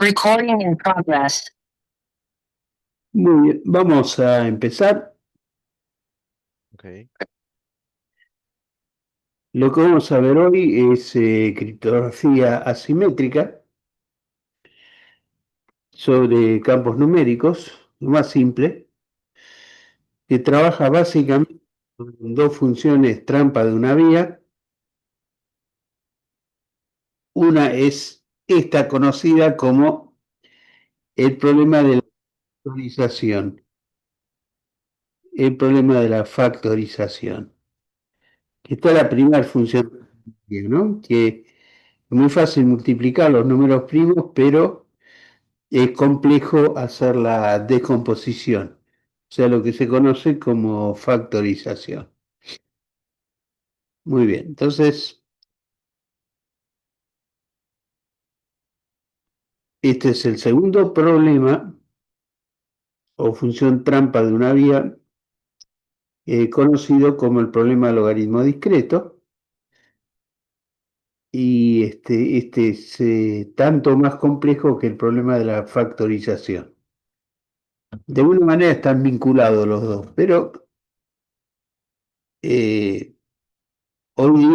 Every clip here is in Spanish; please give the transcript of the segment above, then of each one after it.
Recording in progress. Muy bien, vamos a empezar. Ok. Lo que vamos a ver hoy es criptografía asimétrica sobre campos numéricos, lo más simple, que trabaja básicamente con dos funciones trampa de una vía. Una es esta conocida como el problema de la factorización. El problema de la factorización. Que está la primera función, ¿no? Que es muy fácil multiplicar los números primos, pero es complejo hacer la descomposición, o sea, lo que se conoce como factorización. Muy bien, entonces, este es el segundo problema o función trampa de una vía, conocido como el problema de logaritmo discreto. Y este es tanto más complejo que el problema de la factorización. De alguna manera están vinculados los dos, pero hoy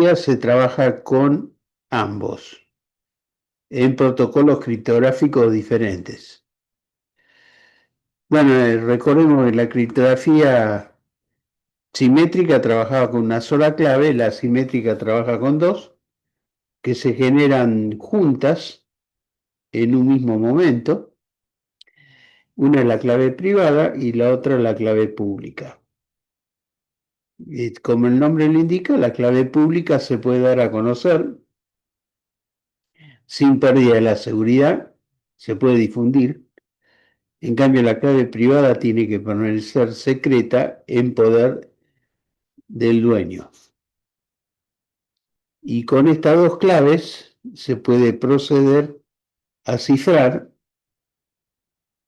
día se trabaja con ambos en protocolos criptográficos diferentes. Bueno, recordemos que la criptografía simétrica trabajaba con una sola clave, la asimétrica trabaja con dos, que se generan juntas en un mismo momento. Una es la clave privada y la otra es la clave pública. Como el nombre lo indica, la clave pública se puede dar a conocer sin pérdida de la seguridad, se puede difundir. En cambio, la clave privada tiene que permanecer secreta en poder del dueño. Y con estas dos claves se puede proceder a cifrar.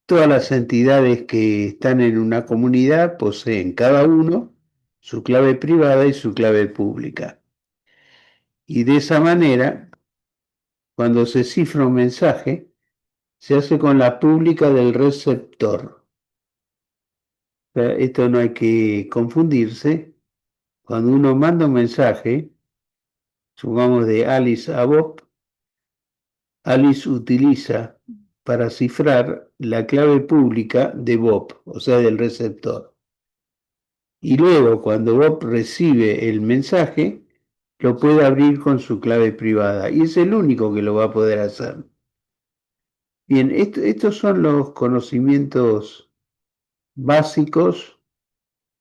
Todas las entidades que están en una comunidad poseen cada uno su clave privada y su clave pública. Y de esa manera, cuando se cifra un mensaje, se hace con la pública del receptor. O sea, esto no hay que confundirse. Cuando uno manda un mensaje, supongamos de Alice a Bob, Alice utiliza para cifrar la clave pública de Bob, o sea, del receptor. Y luego, cuando Bob recibe el mensaje, lo puede abrir con su clave privada. Y es el único que lo va a poder hacer. Bien, estos son los conocimientos básicos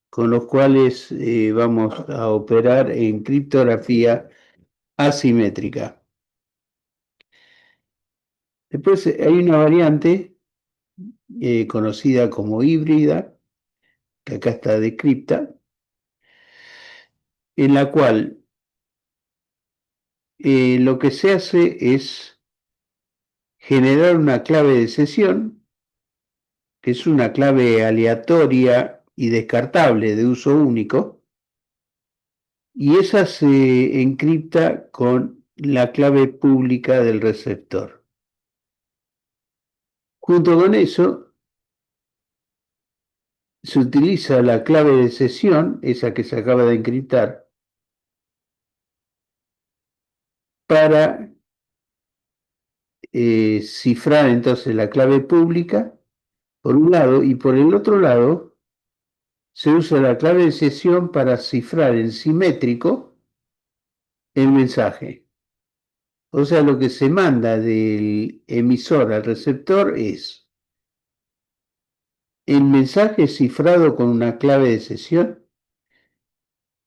con los cuales vamos a operar en criptografía asimétrica. Después hay una variante conocida como híbrida, que acá está descrita, en la cual lo que se hace es generar una clave de sesión, que es una clave aleatoria y descartable de uso único, y esa se encripta con la clave pública del receptor. Junto con eso, se utiliza la clave de sesión, esa que se acaba de encriptar, para cifrar entonces la clave pública, por un lado, y por el otro lado, se usa la clave de sesión para cifrar en simétrico el mensaje. O sea, lo que se manda del emisor al receptor es el mensaje cifrado con una clave de sesión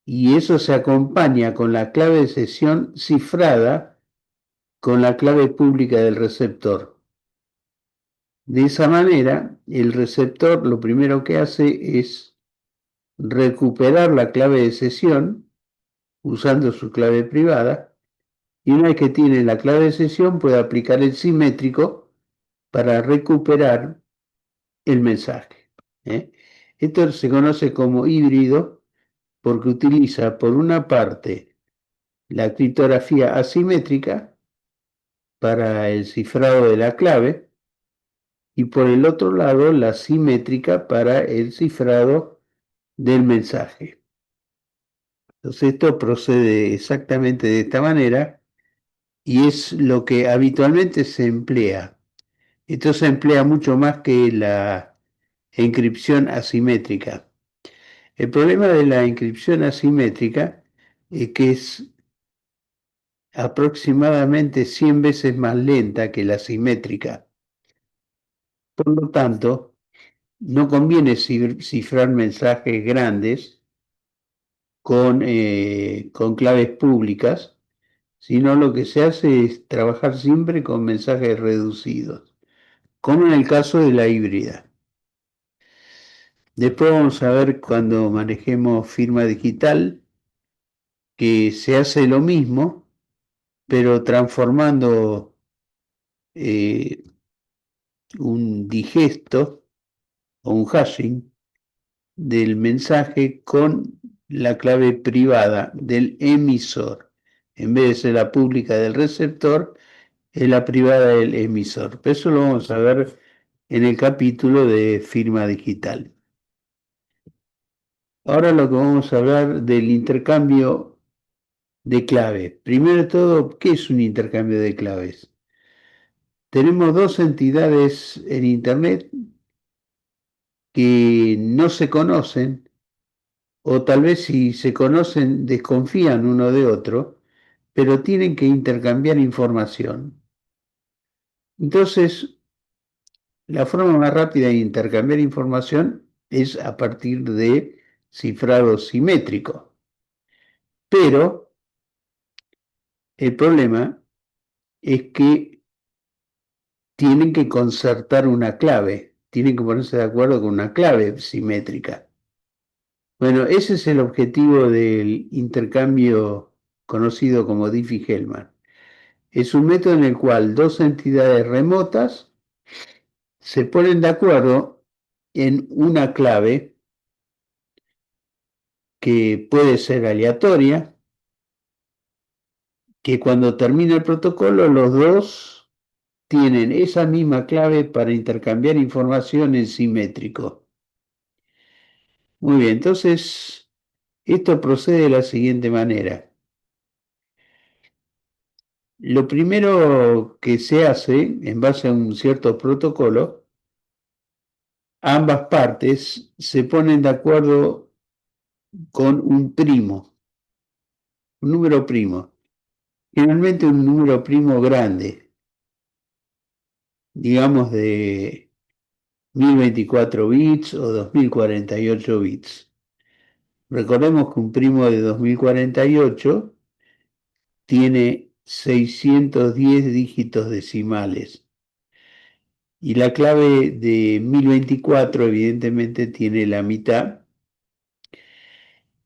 y eso se acompaña con la clave de sesión cifrada con la clave pública del receptor. De esa manera, el receptor lo primero que hace es recuperar la clave de sesión usando su clave privada y una vez que tiene la clave de sesión puede aplicar el simétrico para recuperar el mensaje. Esto se conoce como híbrido porque utiliza por una parte la criptografía asimétrica para el cifrado de la clave y por el otro lado la simétrica para el cifrado del mensaje. Entonces esto procede exactamente de esta manera y es lo que habitualmente se emplea. Esto se emplea mucho más que la encripción asimétrica. El problema de la encripción asimétrica es que es aproximadamente 100 veces más lenta que la simétrica. Por lo tanto, no conviene cifrar mensajes grandes con claves públicas, sino lo que se hace es trabajar siempre con mensajes reducidos, como en el caso de la híbrida. Después vamos a ver cuando manejemos firma digital, que se hace lo mismo, pero transformando un digesto o un hashing del mensaje con la clave privada del emisor. En vez de ser la pública del receptor, es la privada del emisor. Eso lo vamos a ver en el capítulo de firma digital. Ahora lo que vamos a hablar del intercambio de claves. Primero de todo, ¿qué es un intercambio de claves? Tenemos dos entidades en Internet que no se conocen, o tal vez si se conocen desconfían uno de otro, pero tienen que intercambiar información. Entonces, la forma más rápida de intercambiar información es a partir de cifrado simétrico. Pero el problema es que tienen que concertar una clave, tienen que ponerse de acuerdo con una clave simétrica. Bueno, ese es el objetivo del intercambio conocido como Diffie-Hellman. Es un método en el cual dos entidades remotas se ponen de acuerdo en una clave que puede ser aleatoria, que cuando termina el protocolo los dos tienen esa misma clave para intercambiar información en simétrico. Muy bien, entonces esto procede de la siguiente manera. Lo primero que se hace, en base a un cierto protocolo, ambas partes se ponen de acuerdo con un primo, un número primo, generalmente un número primo grande, digamos de 1024 bits o 2048 bits. Recordemos que un primo de 2048 tiene 610 dígitos decimales y la clave de 1024 evidentemente tiene la mitad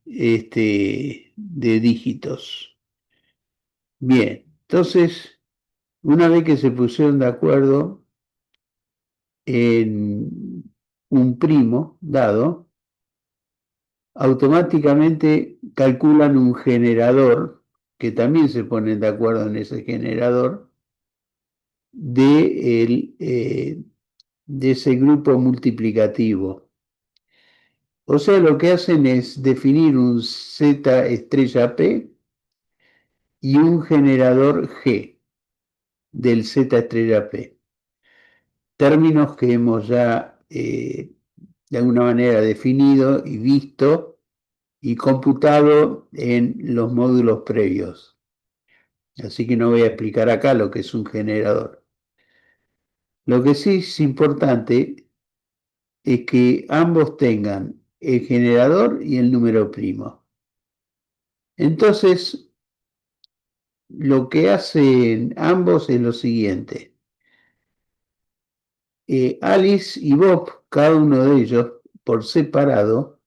de dígitos. Bien, entonces, una vez que se pusieron de acuerdo en un primo dado, automáticamente calculan un generador, que también se ponen de acuerdo en ese generador, de ese grupo multiplicativo. O sea, lo que hacen es definir un Z estrella P y un generador G del Z estrella P. Términos que hemos ya de alguna manera definido y visto y computado en los módulos previos. Así que no voy a explicar acá lo que es un generador. Lo que sí es importante es que ambos tengan el generador y el número primo. Entonces, lo que hacen ambos es lo siguiente. Alice y Bob, cada uno de ellos por separado,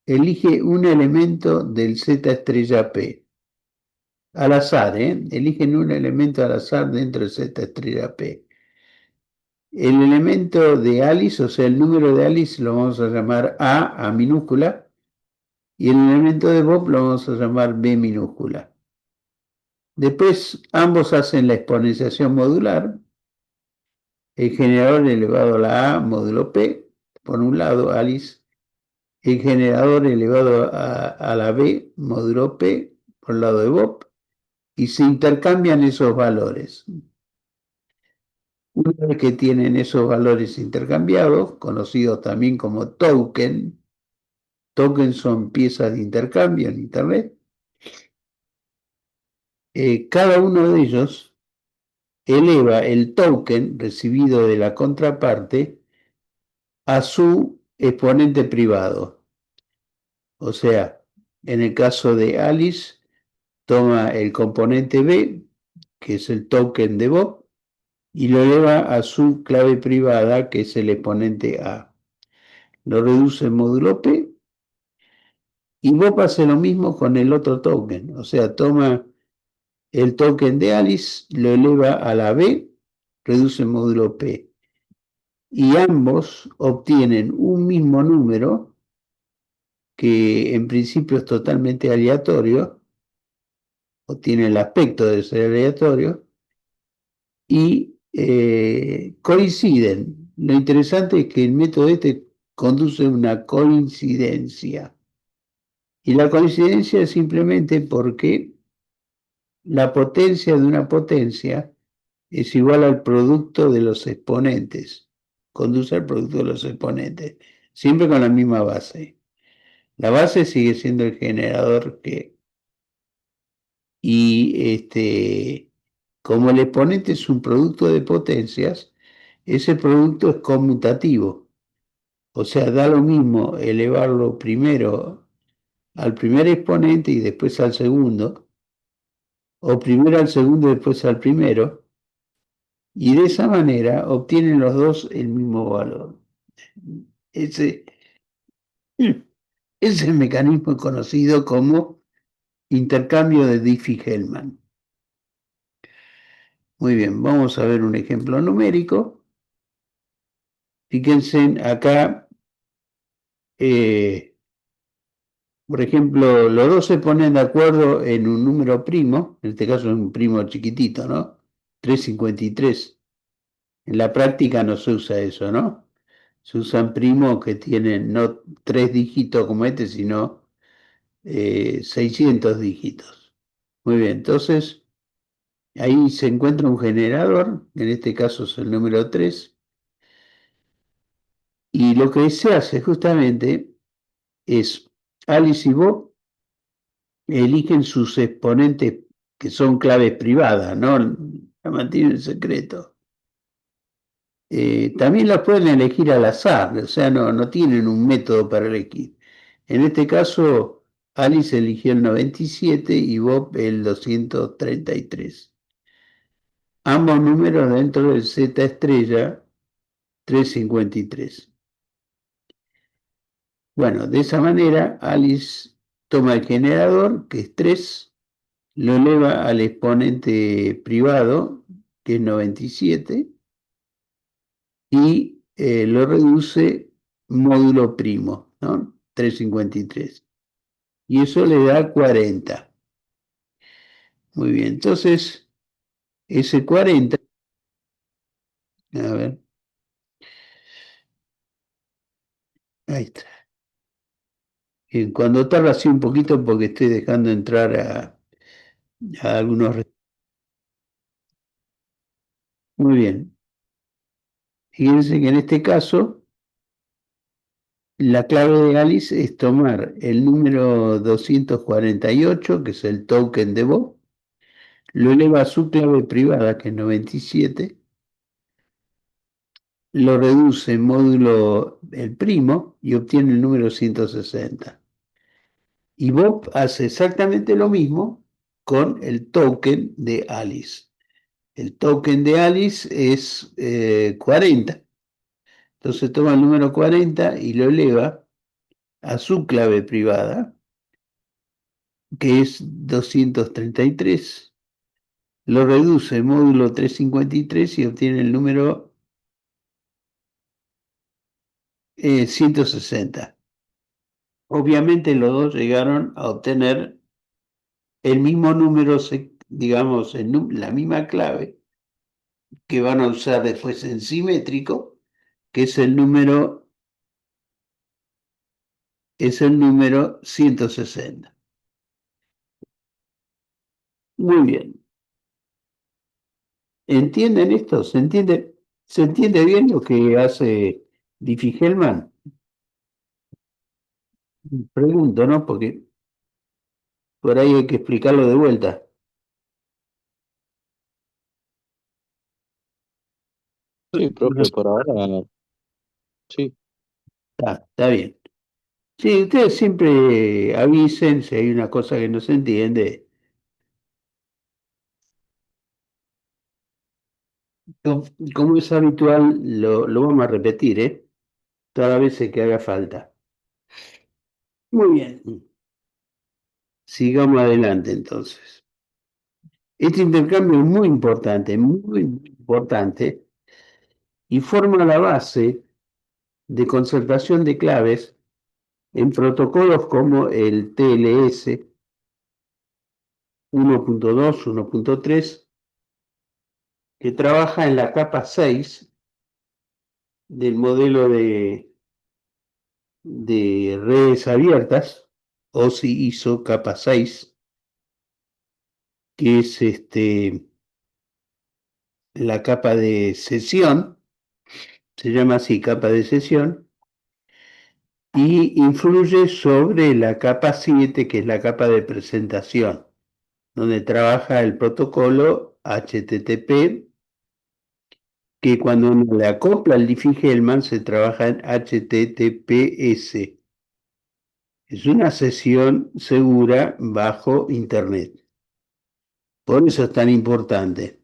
elige un elemento del Z estrella P. Al azar, eligen un elemento al azar dentro del Z estrella P. El elemento de Alice, o sea, el número de Alice, lo vamos a llamar A minúscula, y el elemento de Bob lo vamos a llamar B minúscula. Después ambos hacen la exponenciación modular el generador elevado a la A módulo P, por un lado, Alice, el generador elevado a la B módulo P, por el lado de Bob, y se intercambian esos valores. Una vez que tienen esos valores intercambiados, conocidos también como token, tokens son piezas de intercambio en Internet, cada uno de ellos eleva el token recibido de la contraparte a su exponente privado. O sea, en el caso de Alice, toma el componente B, que es el token de Bob, y lo eleva a su clave privada, que es el exponente A. Lo reduce en módulo P, y Bob hace lo mismo con el otro token. O sea, toma el token de Alice, lo eleva a la B, reduce en módulo P. Y ambos obtienen un mismo número que en principio es totalmente aleatorio, o tiene el aspecto de ser aleatorio, y coinciden. Lo interesante es que el método este conduce a una coincidencia. Y la coincidencia es simplemente porque la potencia de una potencia es igual al producto de los exponentes. Conduce al producto de los exponentes, siempre con la misma base. La base sigue siendo el generador que... Y como el exponente es un producto de potencias, ese producto es conmutativo. O sea, da lo mismo elevarlo primero al primer exponente y después al segundo, o primero al segundo y después al primero, y de esa manera obtienen los dos el mismo valor. Ese es el mecanismo conocido como intercambio de Diffie-Hellman. Muy bien, vamos a ver un ejemplo numérico. Fíjense acá, por ejemplo, los dos se ponen de acuerdo en un número primo, en este caso es un primo chiquitito, ¿no? 353. En la práctica no se usa eso, ¿no? Se usan primos que tienen no 3 dígitos como este, sino 600 dígitos. Muy bien, entonces ahí se encuentra un generador, en este caso es el número 3, y lo que se hace justamente es Alice y Bob eligen sus exponentes que son claves privadas, ¿no? La mantienen en secreto. También las pueden elegir al azar, o sea, no tienen un método para elegir. En este caso, Alice eligió el 97 y Bob el 233. Ambos números dentro del Z estrella 353. Bueno, de esa manera, Alice toma el generador, que es 3, lo eleva al exponente privado, que es 97, y lo reduce módulo primo, ¿no? 353. Y eso le da 40. Muy bien, entonces ese 40, a ver, ahí está. Bien, cuando tarda así un poquito porque estoy dejando entrar a algunos... Muy bien, fíjense que en este caso la clave de Alice es tomar el número 248, que es el token de Bob, lo eleva a su clave privada, que es 97, lo reduce en módulo el primo y obtiene el número 160. Y Bob hace exactamente lo mismo con el token de Alice. El token de Alice es 40. Entonces toma el número 40 y lo eleva a su clave privada, que es 233. Lo reduce en módulo 353 y obtiene el número 160. Obviamente los dos llegaron a obtener el mismo número, digamos, la misma clave, que van a usar después en simétrico, que es el número 160. Muy bien. ¿Entienden esto? ¿Se entiende bien lo que hace Diffie-Hellman? Pregunto, ¿no? Porque por ahí hay que explicarlo de vuelta. Sí, profe, por ahora, sí. Está bien. Sí, ustedes siempre avisen si hay una cosa que no se entiende. Co- Como es habitual, lo vamos a repetir, ¿eh? Todas las veces que haga falta. Muy bien. Sigamos adelante entonces. Este intercambio es muy importante, y forma la base de conservación de claves en protocolos como el TLS 1.2, 1.3, que trabaja en la capa 6 del modelo de redes abiertas, OSI ISO capa 6, que es la capa de sesión, se llama así, capa de sesión, y influye sobre la capa 7, que es la capa de presentación, donde trabaja el protocolo HTTP, que cuando uno le acopla el Diffie-Hellman se trabaja en HTTPS. Es una sesión segura bajo Internet. Por eso es tan importante.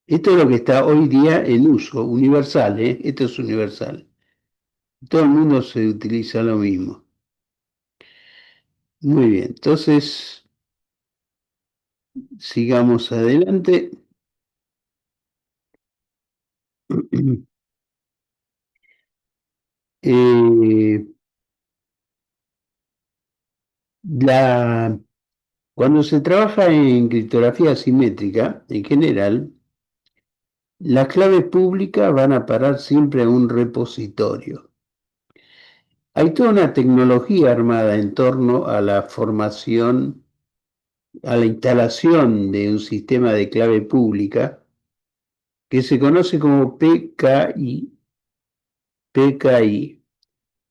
Esto es lo que está hoy día en uso, universal, ¿eh? Esto es universal. Todo el mundo se utiliza lo mismo. Muy bien, entonces sigamos adelante. Eh, la, Cuando se trabaja en criptografía asimétrica, en general, las claves públicas van a parar siempre a un repositorio. Hay toda una tecnología armada en torno a la formación, a la instalación de un sistema de clave pública que se conoce como PKI,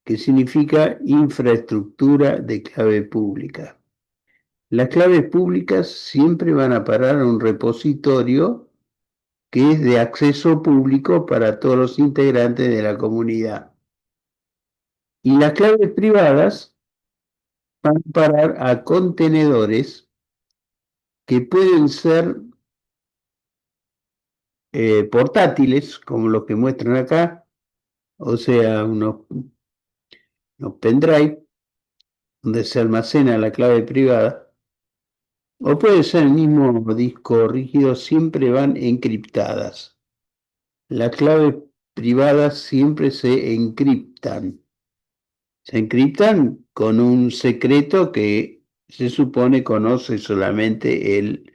que significa infraestructura de clave pública. Las claves públicas siempre van a parar a un repositorio que es de acceso público para todos los integrantes de la comunidad. Y las claves privadas van a parar a contenedores que pueden ser portátiles, como los que muestran acá, o sea, unos pendrive donde se almacena la clave privada, o puede ser el mismo disco rígido, siempre van encriptadas. Las claves privadas siempre se encriptan. Se encriptan con un secreto que se supone conoce solamente el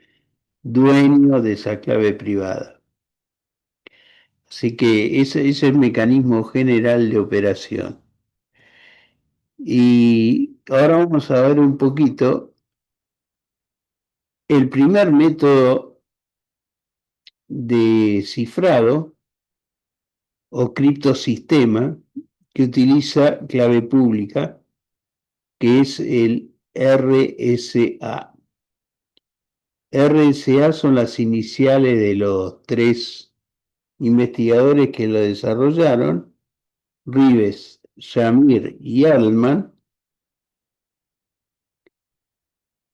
dueño de esa clave privada. Así que ese es el mecanismo general de operación. Y ahora vamos a ver un poquito el primer método de cifrado o criptosistema que utiliza clave pública, que es el RSA. RSA son las iniciales de los tres investigadores que lo desarrollaron, Rives, Shamir y Edelman,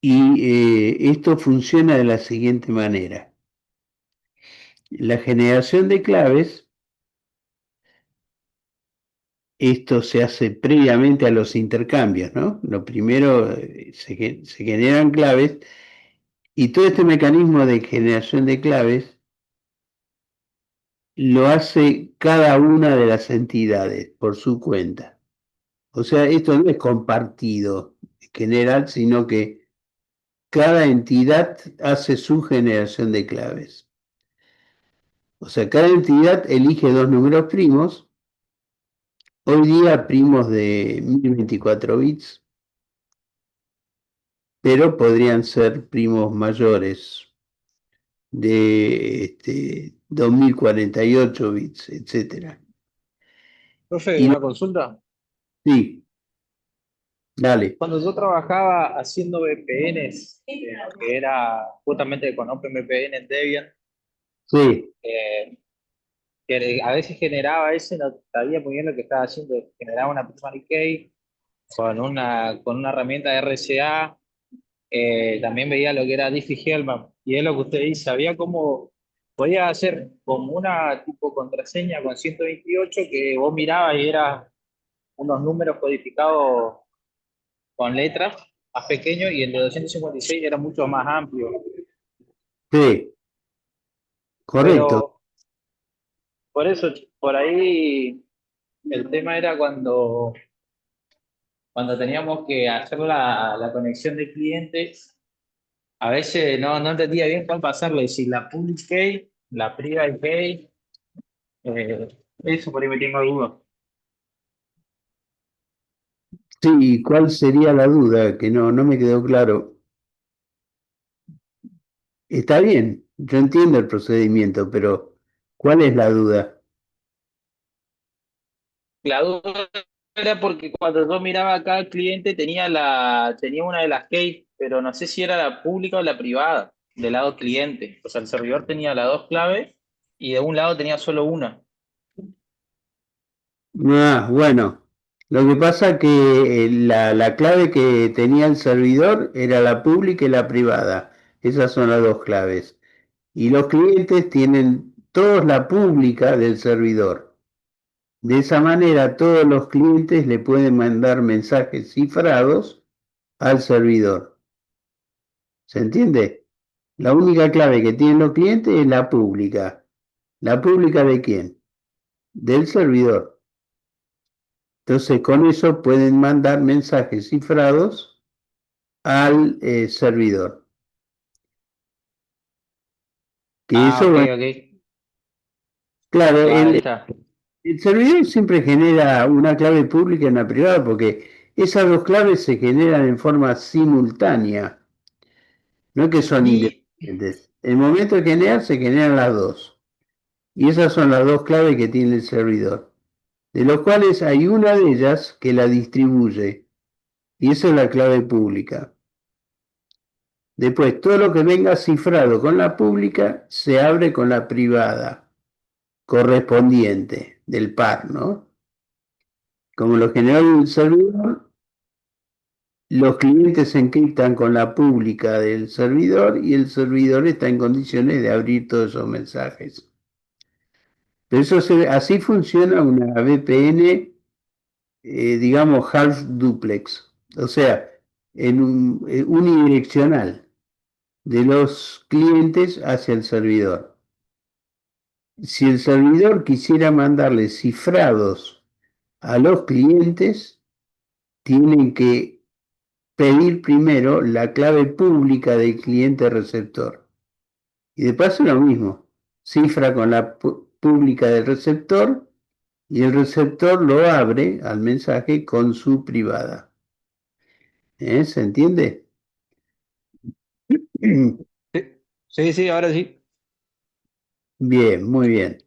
y esto funciona de la siguiente manera. La generación de claves, esto se hace previamente a los intercambios, ¿no? Lo primero, se generan claves, y todo este mecanismo de generación de claves lo hace cada una de las entidades por su cuenta. O sea, esto no es compartido en general, sino que cada entidad hace su generación de claves. O sea, cada entidad elige dos números primos, hoy día primos de 1024 bits, pero podrían ser primos mayores de 2048 bits, etcétera. Profe, Y no, una consulta. sí, dale, Cuando yo trabajaba haciendo VPNs, que era justamente con OpenVPN en Debian, sí, eh, que a veces generaba ese, no sabía muy bien lo que estaba haciendo, generaba una primary key con una herramienta de RCA, también veía lo que era Diffie-Hellman, y es lo que usted dice, había como, podía hacer como una tipo contraseña con 128 que vos mirabas y era unos números codificados con letras más pequeños y el de 256 era mucho más amplio. sí, correcto. Pero por eso, por ahí el tema era cuando teníamos que hacer la conexión de clientes, a veces no entendía bien cuál pasarle, si la public key, la private key, eso por ahí me tengo dudas. Sí, ¿cuál sería la duda? Que no me quedó claro. Está bien, yo entiendo el procedimiento, pero ¿cuál es la duda? La duda era porque cuando yo miraba acá al cliente tenía una de las keys, pero no sé si era la pública o la privada, del lado cliente. O sea, el servidor tenía las dos claves y de un lado tenía solo una. Ah, bueno, lo que pasa que la clave que tenía el servidor era la pública y la privada. Esas son las dos claves. Y los clientes tienen todos la pública del servidor. De esa manera, todos los clientes le pueden mandar mensajes cifrados al servidor. ¿Se entiende? La única clave que tienen los clientes es la pública. ¿La pública de quién? Del servidor. Entonces, con eso pueden mandar mensajes cifrados al servidor. Que Ah, eso, ok, bueno, ok. claro, Claro, ahí está. el servidor siempre genera una clave pública y una privada porque esas dos claves se generan en forma simultánea, no es que son Y, independientes. En el momento de generar se generan las dos. Y esas son las dos claves que tiene el servidor, de los cuales hay una de ellas que la distribuye, y esa es la clave pública. Después, todo lo que venga cifrado con la pública se abre con la privada correspondiente del par, ¿no? Como lo generó el servidor, los clientes se encriptan con la pública del servidor y el servidor está en condiciones de abrir todos esos mensajes. Pero así funciona una VPN, digamos, half duplex, o sea, unidireccional de los clientes hacia el servidor. Si el servidor quisiera mandarle cifrados a los clientes, tienen que pedir primero la clave pública del cliente receptor. Y de paso lo mismo, cifra con la pública del receptor y el receptor lo abre al mensaje con su privada. ¿Se entiende? sí, sí, ahora sí. Bien, muy bien.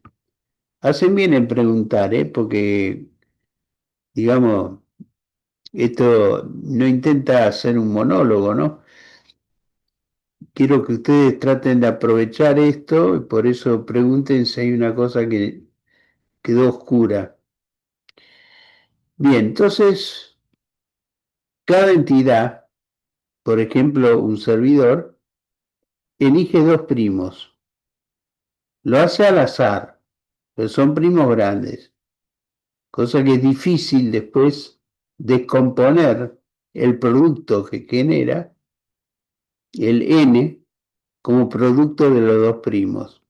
Hacen bien en preguntar, porque, digamos, esto no intenta hacer un monólogo, ¿no? Quiero que ustedes traten de aprovechar esto y por eso pregunten si hay una cosa que quedó oscura. Bien, entonces, cada entidad, por ejemplo, un servidor, elige dos primos. Lo hace al azar, pero son primos grandes, cosa que es difícil después descomponer el producto que genera, el n, como producto de los dos primos.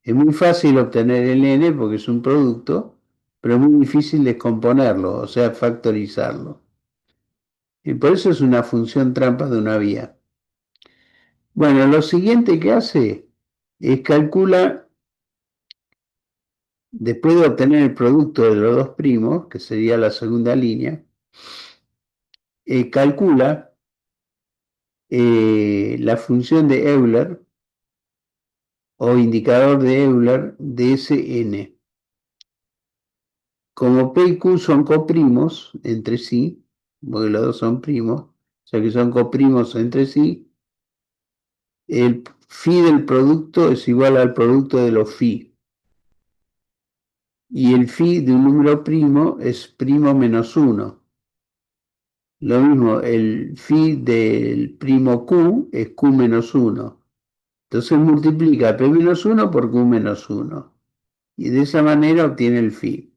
Es muy fácil obtener el n porque es un producto, pero es muy difícil descomponerlo, o sea, factorizarlo. Y por eso es una función trampa de una vía. Bueno, lo siguiente que hace es calcula después de obtener el producto de los dos primos, que sería la segunda línea, calcula la función de Euler o indicador de Euler de Sn. Como P y Q son coprimos entre sí, porque los dos son primos, o sea que son coprimos entre sí, el phi del producto es igual al producto de los phi. Y el phi de un número primo es primo menos 1. Lo mismo, el phi del primo Q es Q menos 1. Entonces multiplica P menos 1 por Q menos 1. Y de esa manera obtiene el phi.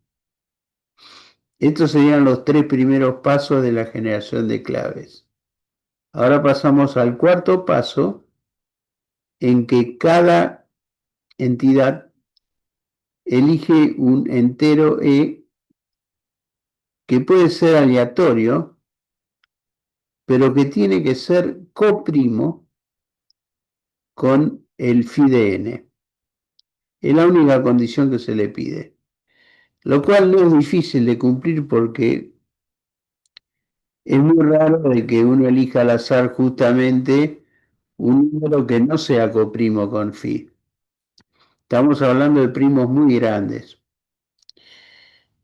Estos serían los tres primeros pasos de la generación de claves. Ahora pasamos al cuarto paso, en que cada entidad elige un entero E que puede ser aleatorio, pero que tiene que ser coprimo con el phi de n. Es la única condición que se le pide. Lo cual no es difícil de cumplir porque es muy raro de que uno elija al azar justamente un número que no sea coprimo con phi. Estamos hablando de primos muy grandes.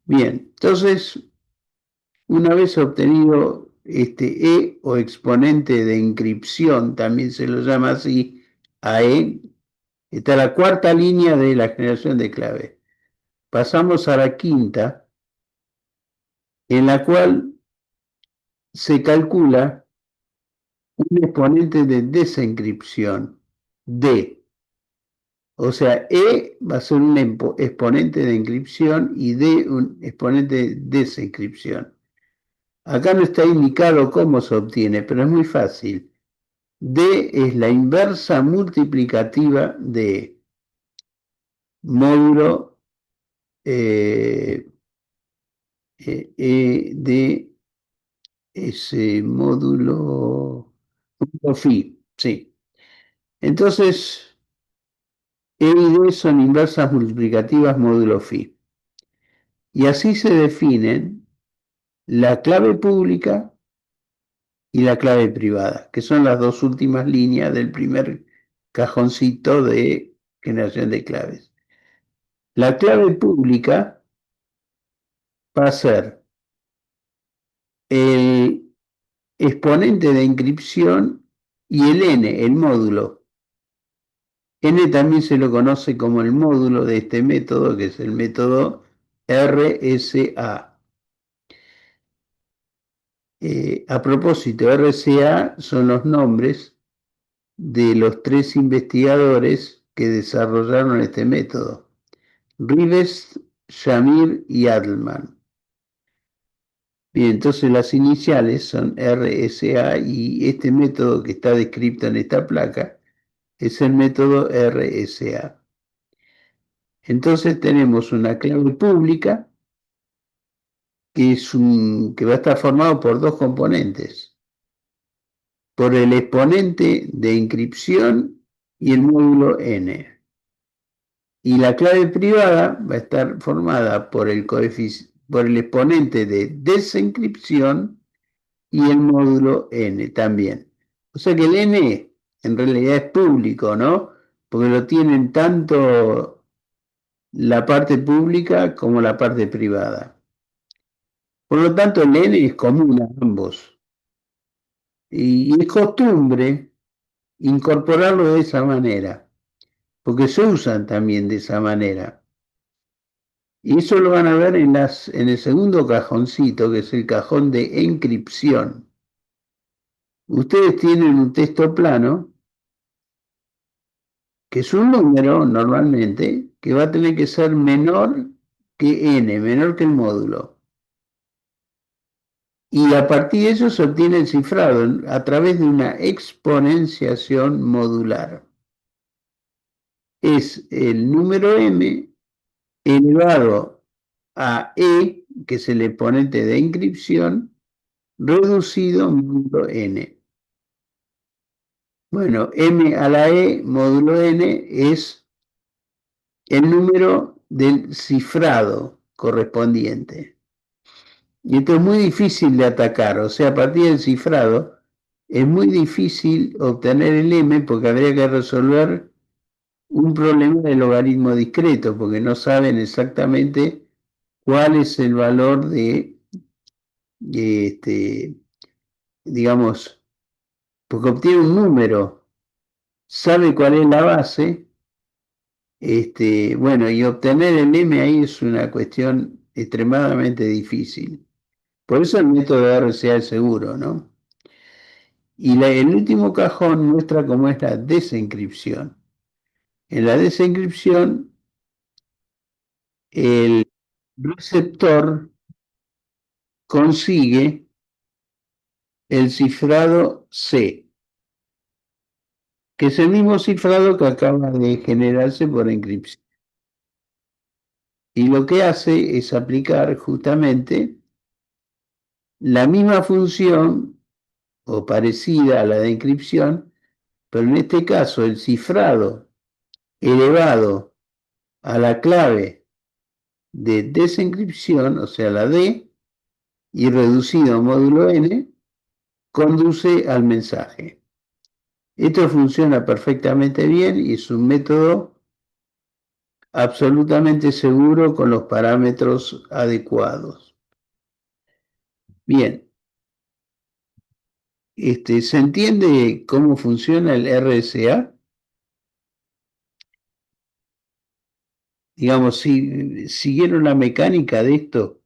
Bien, entonces, una vez obtenido este E o exponente de inscripción, también se lo llama así, a E, está la cuarta línea de la generación de clave. Pasamos a la quinta, en la cual se calcula un exponente de desencripción, D. O sea, E va a ser un exponente de encripción y D un exponente de desencripción. Acá no está indicado cómo se obtiene, pero es muy fácil. D es la inversa multiplicativa de módulo de ese módulo phi, sí. Entonces, E y D son inversas multiplicativas módulo phi. Y así se definen la clave pública y la clave privada, que son las dos últimas líneas del primer cajoncito de generación de claves. La clave pública va a ser el exponente de inscripción y el n, el módulo. N también se lo conoce como el módulo de este método, que es el método RSA. A propósito, RSA son los nombres de los tres investigadores que desarrollaron este método: Rives, Shamir y Adelman. Bien, entonces las iniciales son RSA y este método que está descrito en esta placa es el método RSA. Entonces tenemos una clave pública que va a estar formado por dos componentes: por el exponente de inscripción y el módulo n. Y la clave privada va a estar formada por el exponente de desencripción y el módulo n también. O sea que el n en realidad es público, ¿no? Porque lo tienen tanto la parte pública como la parte privada. Por lo tanto, el n es común a ambos. Y es costumbre incorporarlo de esa manera, porque se usan también de esa manera. Y eso lo van a ver en el segundo cajoncito, que es el cajón de encripción. Ustedes tienen un texto plano, que es un número normalmente, que va a tener que ser menor que n, menor que el módulo. Y a partir de eso se obtiene el cifrado a través de una exponenciación modular. Es el número m elevado a e, que es el exponente de inscripción, reducido módulo n. Bueno, m a la e módulo n es el número del cifrado correspondiente. Y esto es muy difícil de atacar, o sea, a partir del cifrado es muy difícil obtener el M porque habría que resolver un problema de logaritmo discreto, porque no saben exactamente cuál es el valor de digamos, porque obtiene un número, sabe cuál es la base, bueno, y obtener el M ahí es una cuestión extremadamente difícil. Por eso el método de RCA es seguro, ¿no? Y el último cajón muestra cómo es la desencripción. En la desencripción, el receptor consigue el cifrado C, que es el mismo cifrado que acaba de generarse por encripción. Y lo que hace es aplicar justamente la misma función o parecida a la de encripción, pero en este caso el cifrado elevado a la clave de desencripción, o sea, la D, y reducido a módulo N, conduce al mensaje. Esto funciona perfectamente bien y es un método absolutamente seguro con los parámetros adecuados. Bien, ¿se entiende cómo funciona el RSA? Digamos, si siguieron la mecánica de esto,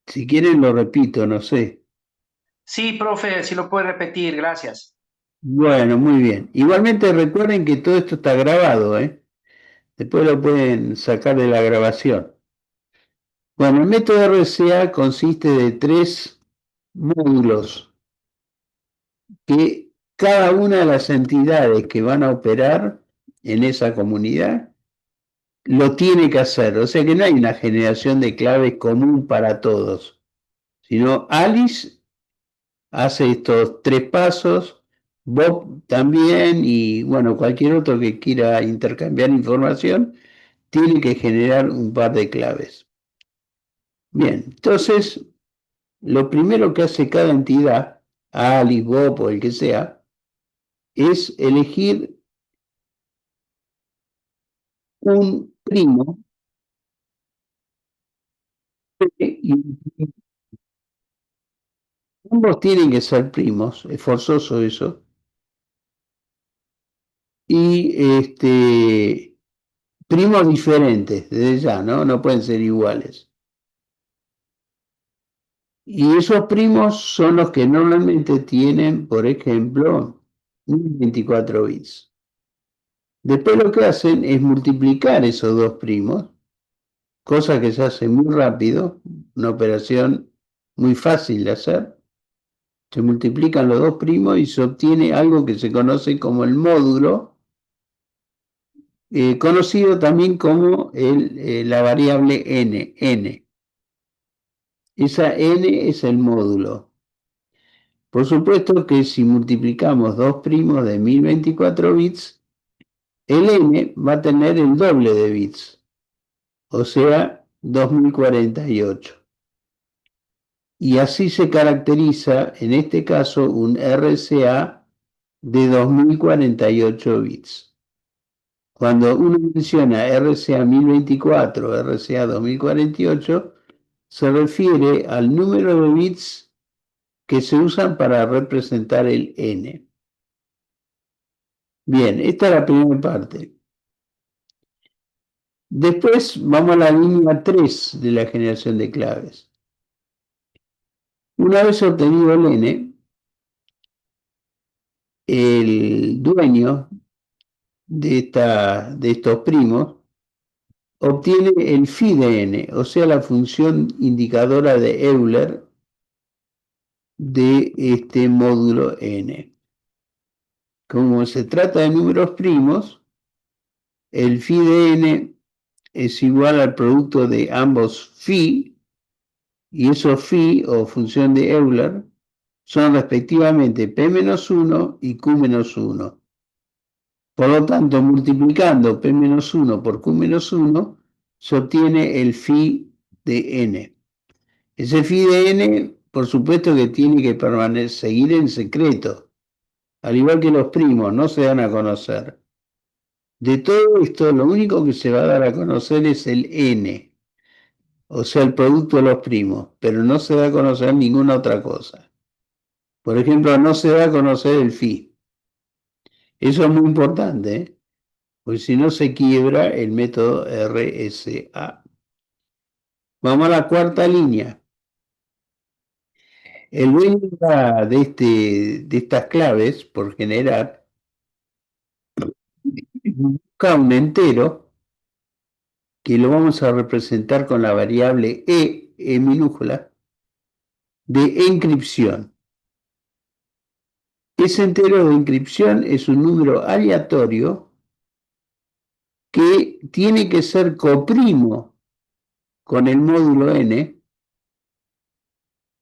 si quieren lo repito, no sé. Sí, profe, si lo puede repetir, gracias. Bueno, muy bien. Igualmente recuerden que todo esto está grabado, ¿eh? Después lo pueden sacar de la grabación. Bueno, el método RCA consiste de 3 módulos que cada una de las entidades que van a operar en esa comunidad lo tiene que hacer. O sea que no hay una generación de claves común para todos, sino Alice hace estos 3 pasos, Bob también y bueno, cualquier otro que quiera intercambiar información tiene que generar un par de claves. Bien, entonces lo primero que hace cada entidad, Alice, Bob o el que sea, es elegir un primo y ambos tienen que ser primos, es forzoso eso. Y primos diferentes, desde ya, ¿no? No pueden ser iguales. Y esos primos son los que normalmente tienen, por ejemplo, 24 bits. Después lo que hacen es multiplicar esos dos primos, cosa que se hace muy rápido, una operación muy fácil de hacer. Se multiplican los dos primos y se obtiene algo que se conoce como el módulo, conocido también como la variable n. Esa n es el módulo. Por supuesto que si multiplicamos dos primos de 1024 bits, el n va a tener el doble de bits, o sea, 2048. Y así se caracteriza, en este caso, un RCA de 2048 bits. Cuando uno menciona RCA 1024 o RCA 2048, se refiere al número de bits que se usan para representar el n. Bien, esta es la primera parte. Después vamos a la línea 3 de la generación de claves. Una vez obtenido el n, el dueño de estos primos obtiene el phi de n, o sea, la función indicadora de Euler de este módulo n. Como se trata de números primos, el phi de n es igual al producto de ambos phi, y esos phi o función de Euler son respectivamente p-1 y q-1. Por lo tanto, multiplicando P-1 por Q-1, se obtiene el phi de n. Ese phi de n, por supuesto que tiene que seguir en secreto, al igual que los primos, no se dan a conocer. De todo esto, lo único que se va a dar a conocer es el n, o sea, el producto de los primos, pero no se da a conocer ninguna otra cosa. Por ejemplo, no se da a conocer el phi. Eso es muy importante, ¿eh? Porque si no se quiebra el método RSA. Vamos a la cuarta línea. El dueño de estas claves, por generar, busca un entero que lo vamos a representar con la variable E minúscula, de encripción. Ese entero de encripción es un número aleatorio que tiene que ser coprimo con el módulo n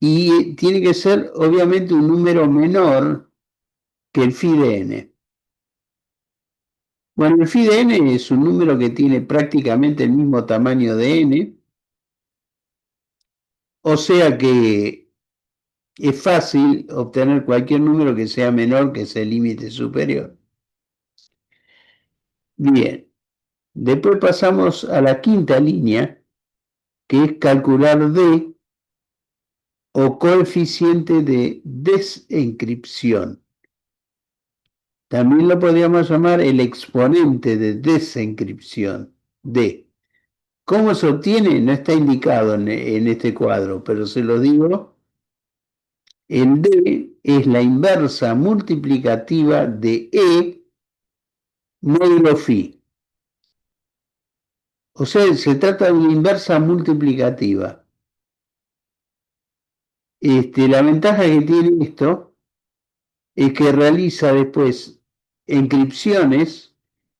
y tiene que ser obviamente un número menor que el phi de n. Bueno, el phi de n es un número que tiene prácticamente el mismo tamaño de n, o sea que es fácil obtener cualquier número que sea menor que ese límite superior. Bien, después pasamos a la quinta línea, que es calcular D o coeficiente de desencripción. También lo podríamos llamar el exponente de desencripción, D. ¿Cómo se obtiene? No está indicado en este cuadro, pero se lo digo. El D es la inversa multiplicativa de E módulo phi. O sea, se trata de una inversa multiplicativa. La ventaja que tiene esto es que realiza después encripciones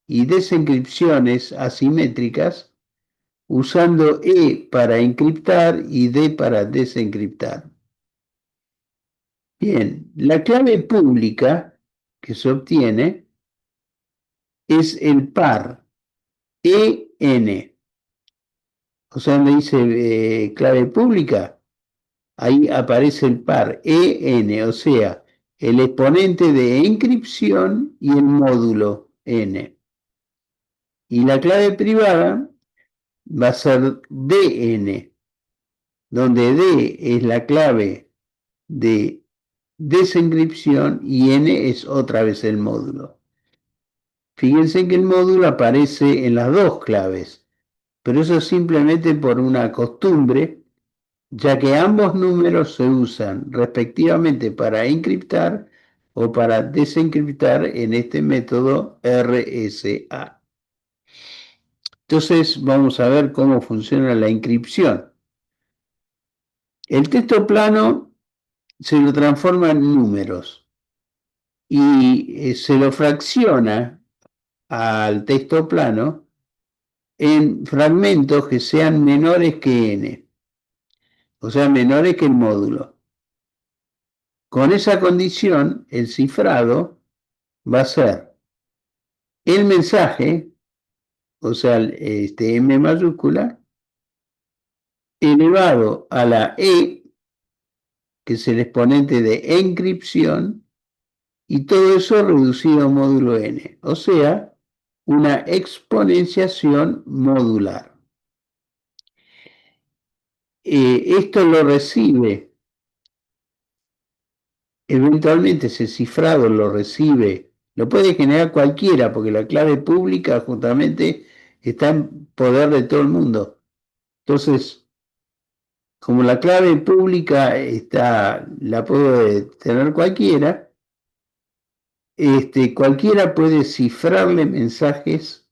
y desencripciones asimétricas usando E para encriptar y D para desencriptar. Bien, la clave pública que se obtiene es el par EN. O sea, donde dice clave pública, ahí aparece el par EN, o sea, el exponente de encripción y el módulo N. Y la clave privada va a ser DN, donde D es la clave de desencripción y N es otra vez el módulo. Fíjense que el módulo aparece en las dos claves, pero eso es simplemente por una costumbre, ya que ambos números se usan respectivamente para encriptar o para desencriptar en este método RSA. Entonces vamos a ver cómo funciona la encripción. El texto plano se lo transforma en números y se lo fracciona al texto plano en fragmentos que sean menores que n, o sea, menores que el módulo. Con esa condición, el cifrado va a ser el mensaje, o sea, M mayúscula, elevado a la E, que es el exponente de encripción, y todo eso reducido a módulo n, o sea, una exponenciación modular. Esto lo recibe, eventualmente ese cifrado lo recibe, lo puede generar cualquiera, porque la clave pública justamente está en poder de todo el mundo. Entonces, como la clave pública la puede tener cualquiera, cualquiera puede cifrarle mensajes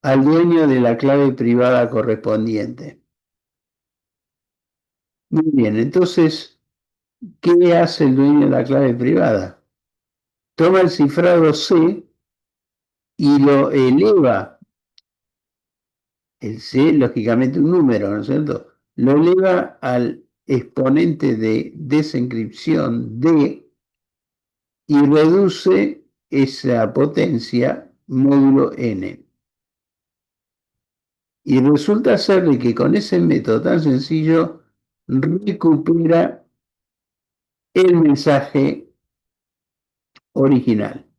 al dueño de la clave privada correspondiente. Muy bien, entonces, ¿qué hace el dueño de la clave privada? Toma el cifrado C y lo eleva, el C lógicamente un número, ¿no es cierto? Lo eleva al exponente de desencripción D y reduce esa potencia módulo n. Y resulta ser de que con ese método tan sencillo recupera el mensaje original,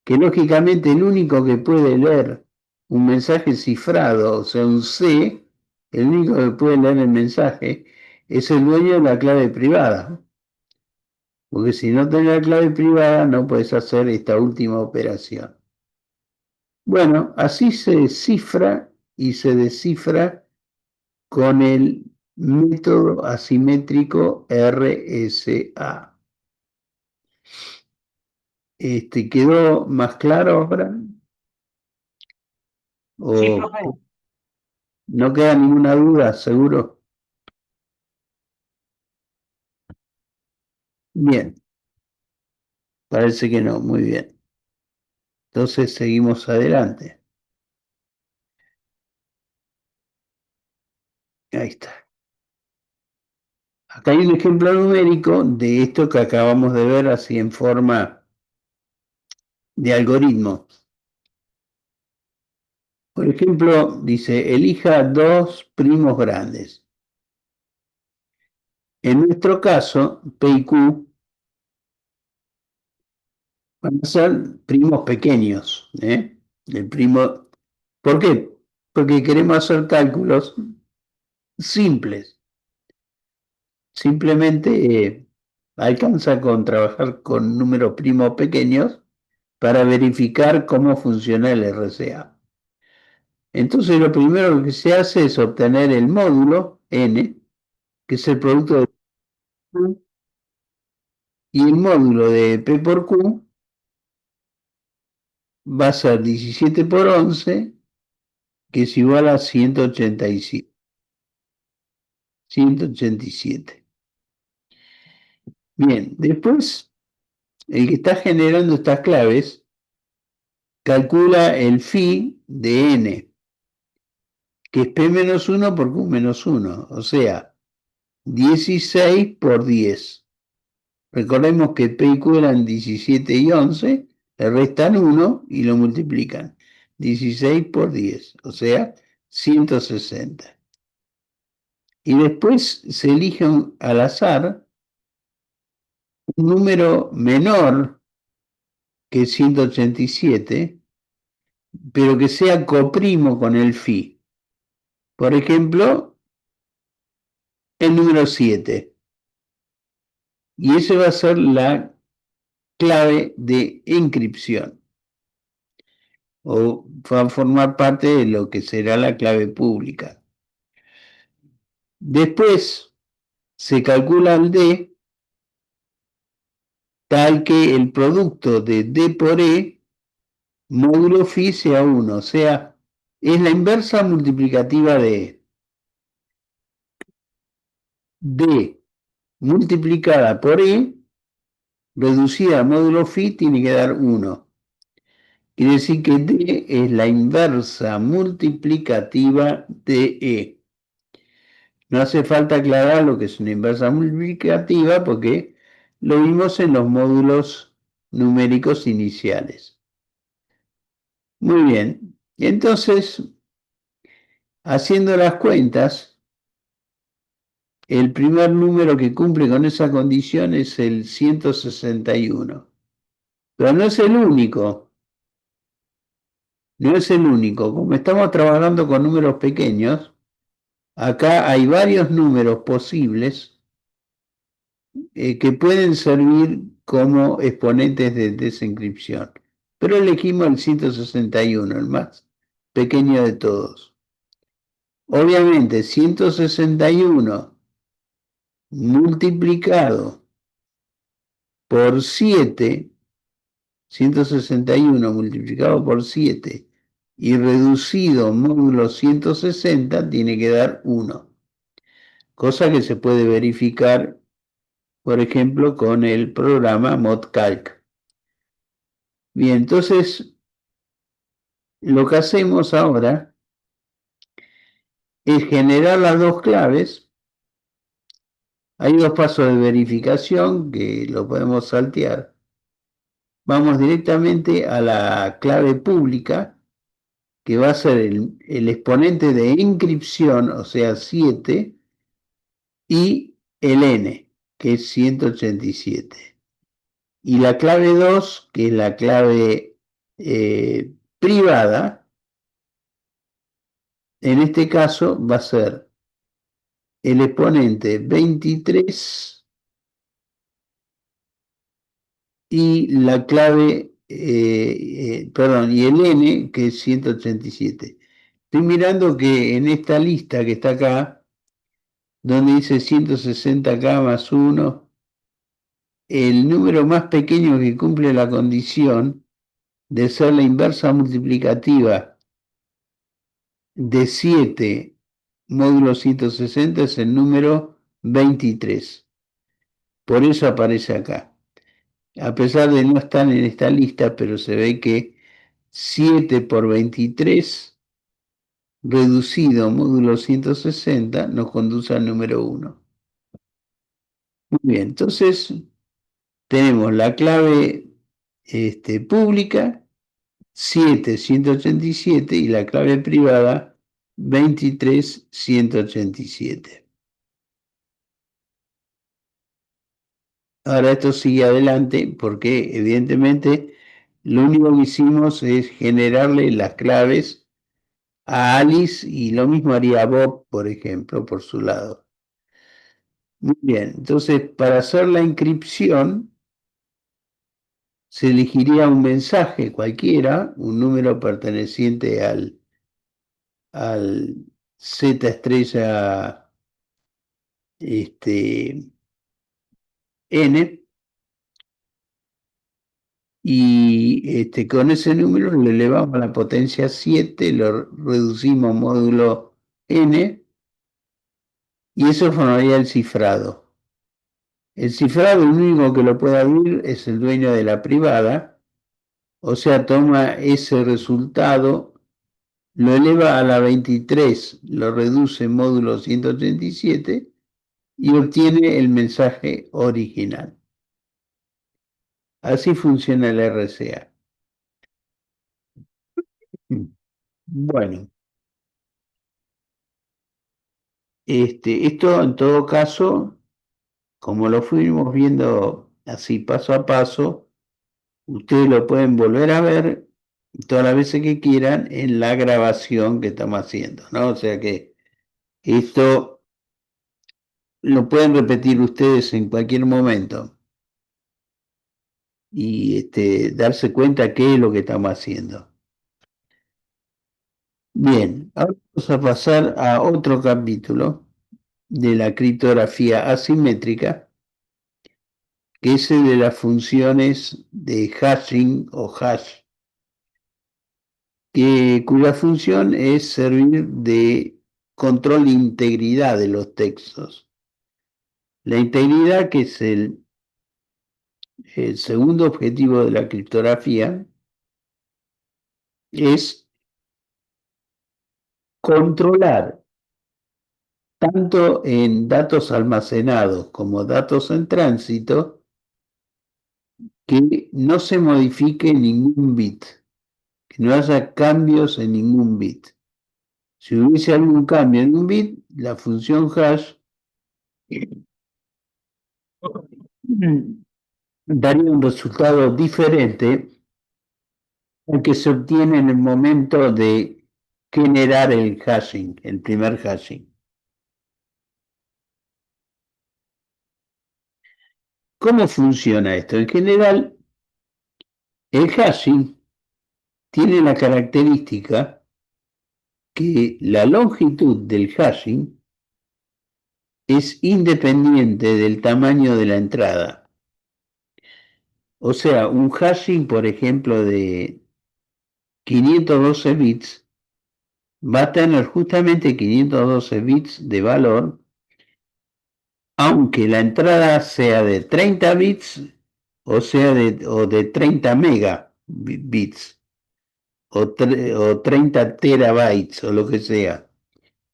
que lógicamente el único que puede leer un mensaje cifrado, o sea, un C, el único que puede leer el mensaje es el dueño de la clave privada. Porque si no tenés la clave privada no puedes hacer esta última operación. Bueno, así se cifra y se descifra con el método asimétrico RSA. ¿Quedó más claro ahora? Sí, ¿O profe. no queda ninguna duda, seguro? Bien, parece que no, muy bien. Entonces seguimos adelante. Ahí está. Acá hay un ejemplo numérico de esto que acabamos de ver así en forma de algoritmo. Por ejemplo, dice, elija dos primos grandes. En nuestro caso, P y Q van a ser primos pequeños. El primo, ¿por qué? Porque queremos hacer cálculos simples. Simplemente alcanza con trabajar con números primos pequeños para verificar cómo funciona el RCA. Entonces lo primero que se hace es obtener el módulo n, que es el producto de Q, y el módulo de P por Q va a ser 17 por 11, que es igual a 187. 187. Bien, después el que está generando estas claves calcula el phi de n, que es P menos 1 por Q menos 1, o sea, 16 por 10. Recordemos que P y Q eran 17 y 11, le restan 1 y lo multiplican. 16 por 10, o sea, 160. Y después se elige al azar un número menor que 187, pero que sea coprimo con el phi. Por ejemplo, el número 7. Y ese va a ser la clave de encripción, o va a formar parte de lo que será la clave pública. Después se calcula el D tal que el producto de D por E módulo phi sea 1, o sea, es la inversa multiplicativa de E. D multiplicada por E reducida a módulo phi tiene que dar 1. Quiere decir que D es la inversa multiplicativa de E. No hace falta aclarar lo que es una inversa multiplicativa porque lo vimos en los módulos numéricos iniciales. Muy bien. Entonces, haciendo las cuentas, el primer número que cumple con esa condición es el 161. Pero no es el único. No es el único. Como estamos trabajando con números pequeños, acá hay varios números posibles que pueden servir como exponentes de desencripción. Pero elegimos el 161, el más pequeño de todos. Obviamente, 161 multiplicado por 7, 161 multiplicado por 7 y reducido módulo 160 tiene que dar 1. Cosa que se puede verificar, por ejemplo, con el programa ModCalc. Bien, entonces lo que hacemos ahora es generar las dos claves. Hay dos pasos de verificación que lo podemos saltear. vamos directamente a la clave pública, que va a ser el exponente de encripción, o sea, 7, y el n, que es 187. Y la clave 2, que es la clave privada, en este caso va a ser el exponente 23 y la clave, perdón, y el n, que es 187. Estoy mirando que en esta lista que está acá, donde dice 160K más 1, el número más pequeño que cumple la condición de ser la inversa multiplicativa de 7 módulo 160 es el número 23. Por eso aparece acá. A pesar de no estar en esta lista, pero se ve que 7 por 23 reducido módulo 160 nos conduce al número 1. Muy bien, entonces tenemos la clave pública 7.187 y la clave privada 23.187. Ahora esto sigue adelante porque evidentemente lo único que hicimos es generarle las claves a Alice y lo mismo haría Bob, por ejemplo, por su lado. Muy bien, entonces para hacer la inscripción se elegiría un mensaje cualquiera, un número perteneciente al Z estrella N, y con ese número le elevamos la potencia 7, lo reducimos módulo N, y eso formaría el cifrado. El cifrado, el único que lo puede abrir es el dueño de la privada, o sea, toma ese resultado, lo eleva a la 23, lo reduce módulo 187 y obtiene el mensaje original. Así funciona el RCA. Bueno, esto en todo caso, como lo fuimos viendo así paso a paso, ustedes lo pueden volver a ver todas las veces que quieran en la grabación que estamos haciendo, ¿no? O sea que esto lo pueden repetir ustedes en cualquier momento y darse cuenta qué es lo que estamos haciendo. Bien, ahora vamos a pasar a otro capítulo de la criptografía asimétrica, que es el de las funciones de hashing o hash, cuya función es servir de control de integridad de los textos. La integridad, que es el segundo objetivo de la criptografía, es controlar tanto en datos almacenados como datos en tránsito que no se modifique ningún bit, que no haya cambios en ningún bit. Si hubiese algún cambio en un bit, la función hash daría un resultado diferente al que se obtiene en el momento de generar el hashing, el primer hashing. ¿Cómo funciona esto? En general, el hashing tiene la característica que la longitud del hashing es independiente del tamaño de la entrada. O sea, un hashing, por ejemplo, de 512 bits, va a tener justamente 512 bits de valor, aunque la entrada sea de 30 bits o sea de 30 megabits o 30 terabytes o lo que sea.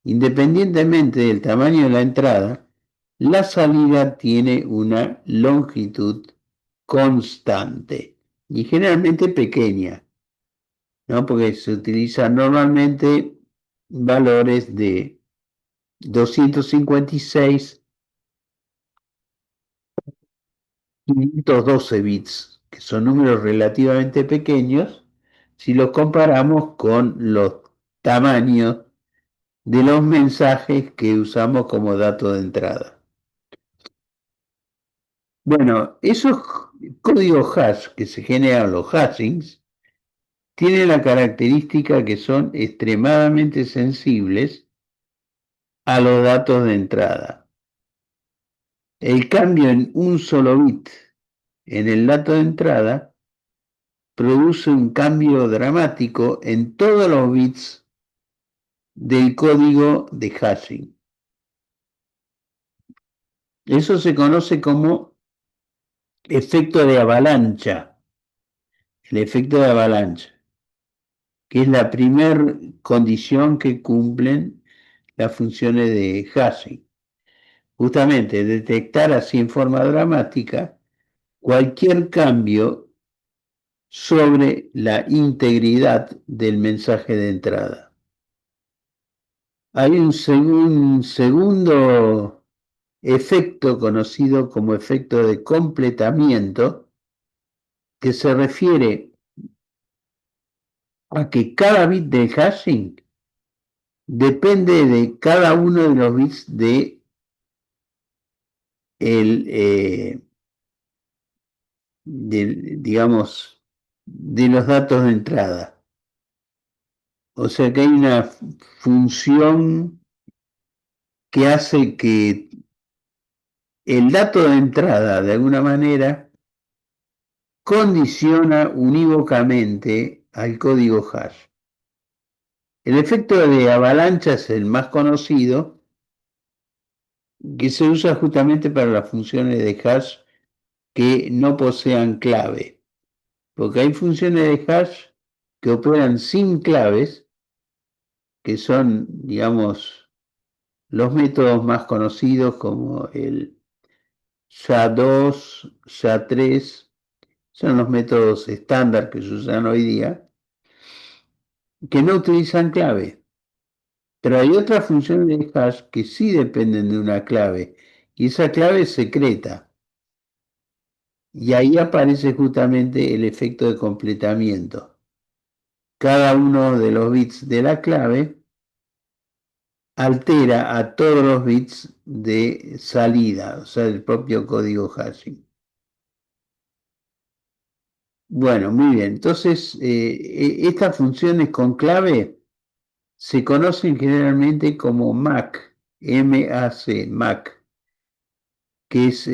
Independientemente del tamaño de la entrada, la salida tiene una longitud constante. y generalmente pequeña, ¿no? Porque se utilizan normalmente valores de 256, 512 bits, que son números relativamente pequeños si los comparamos con los tamaños de los mensajes que usamos como dato de entrada. Bueno, esos códigos hash que se generan, los hashings, tienen la característica que son extremadamente sensibles a los datos de entrada. El cambio en un solo bit en el dato de entrada produce un cambio dramático en todos los bits del código de hashing. Eso se conoce como efecto de avalancha, el efecto de avalancha, que es la primera condición que cumplen las funciones de hashing. Justamente detectar así en forma dramática cualquier cambio sobre la integridad del mensaje de entrada. Hay un segundo efecto conocido como efecto de completamiento, que se refiere a que cada bit del hashing depende de cada uno de los bits de digamos, de los datos de entrada. O sea que hay una función que hace que el dato de entrada, de alguna manera, condiciona unívocamente al código hash. El efecto de avalancha es el más conocido, que se usa justamente para las funciones de hash que no posean clave. Porque hay funciones de hash que operan sin claves, que son, digamos, los métodos más conocidos como el SHA-2, SHA-3, son los métodos estándar que se usan hoy día, que no utilizan clave. Pero hay otras funciones de hash que sí dependen de una clave, y esa clave es secreta. Y ahí aparece justamente el efecto de completamiento. Cada uno de los bits de la clave altera a todos los bits de salida, o sea, el propio código hashing. Bueno, muy bien. Entonces, estas funciones con clave se conocen generalmente como MAC, M-A-C, MAC, que es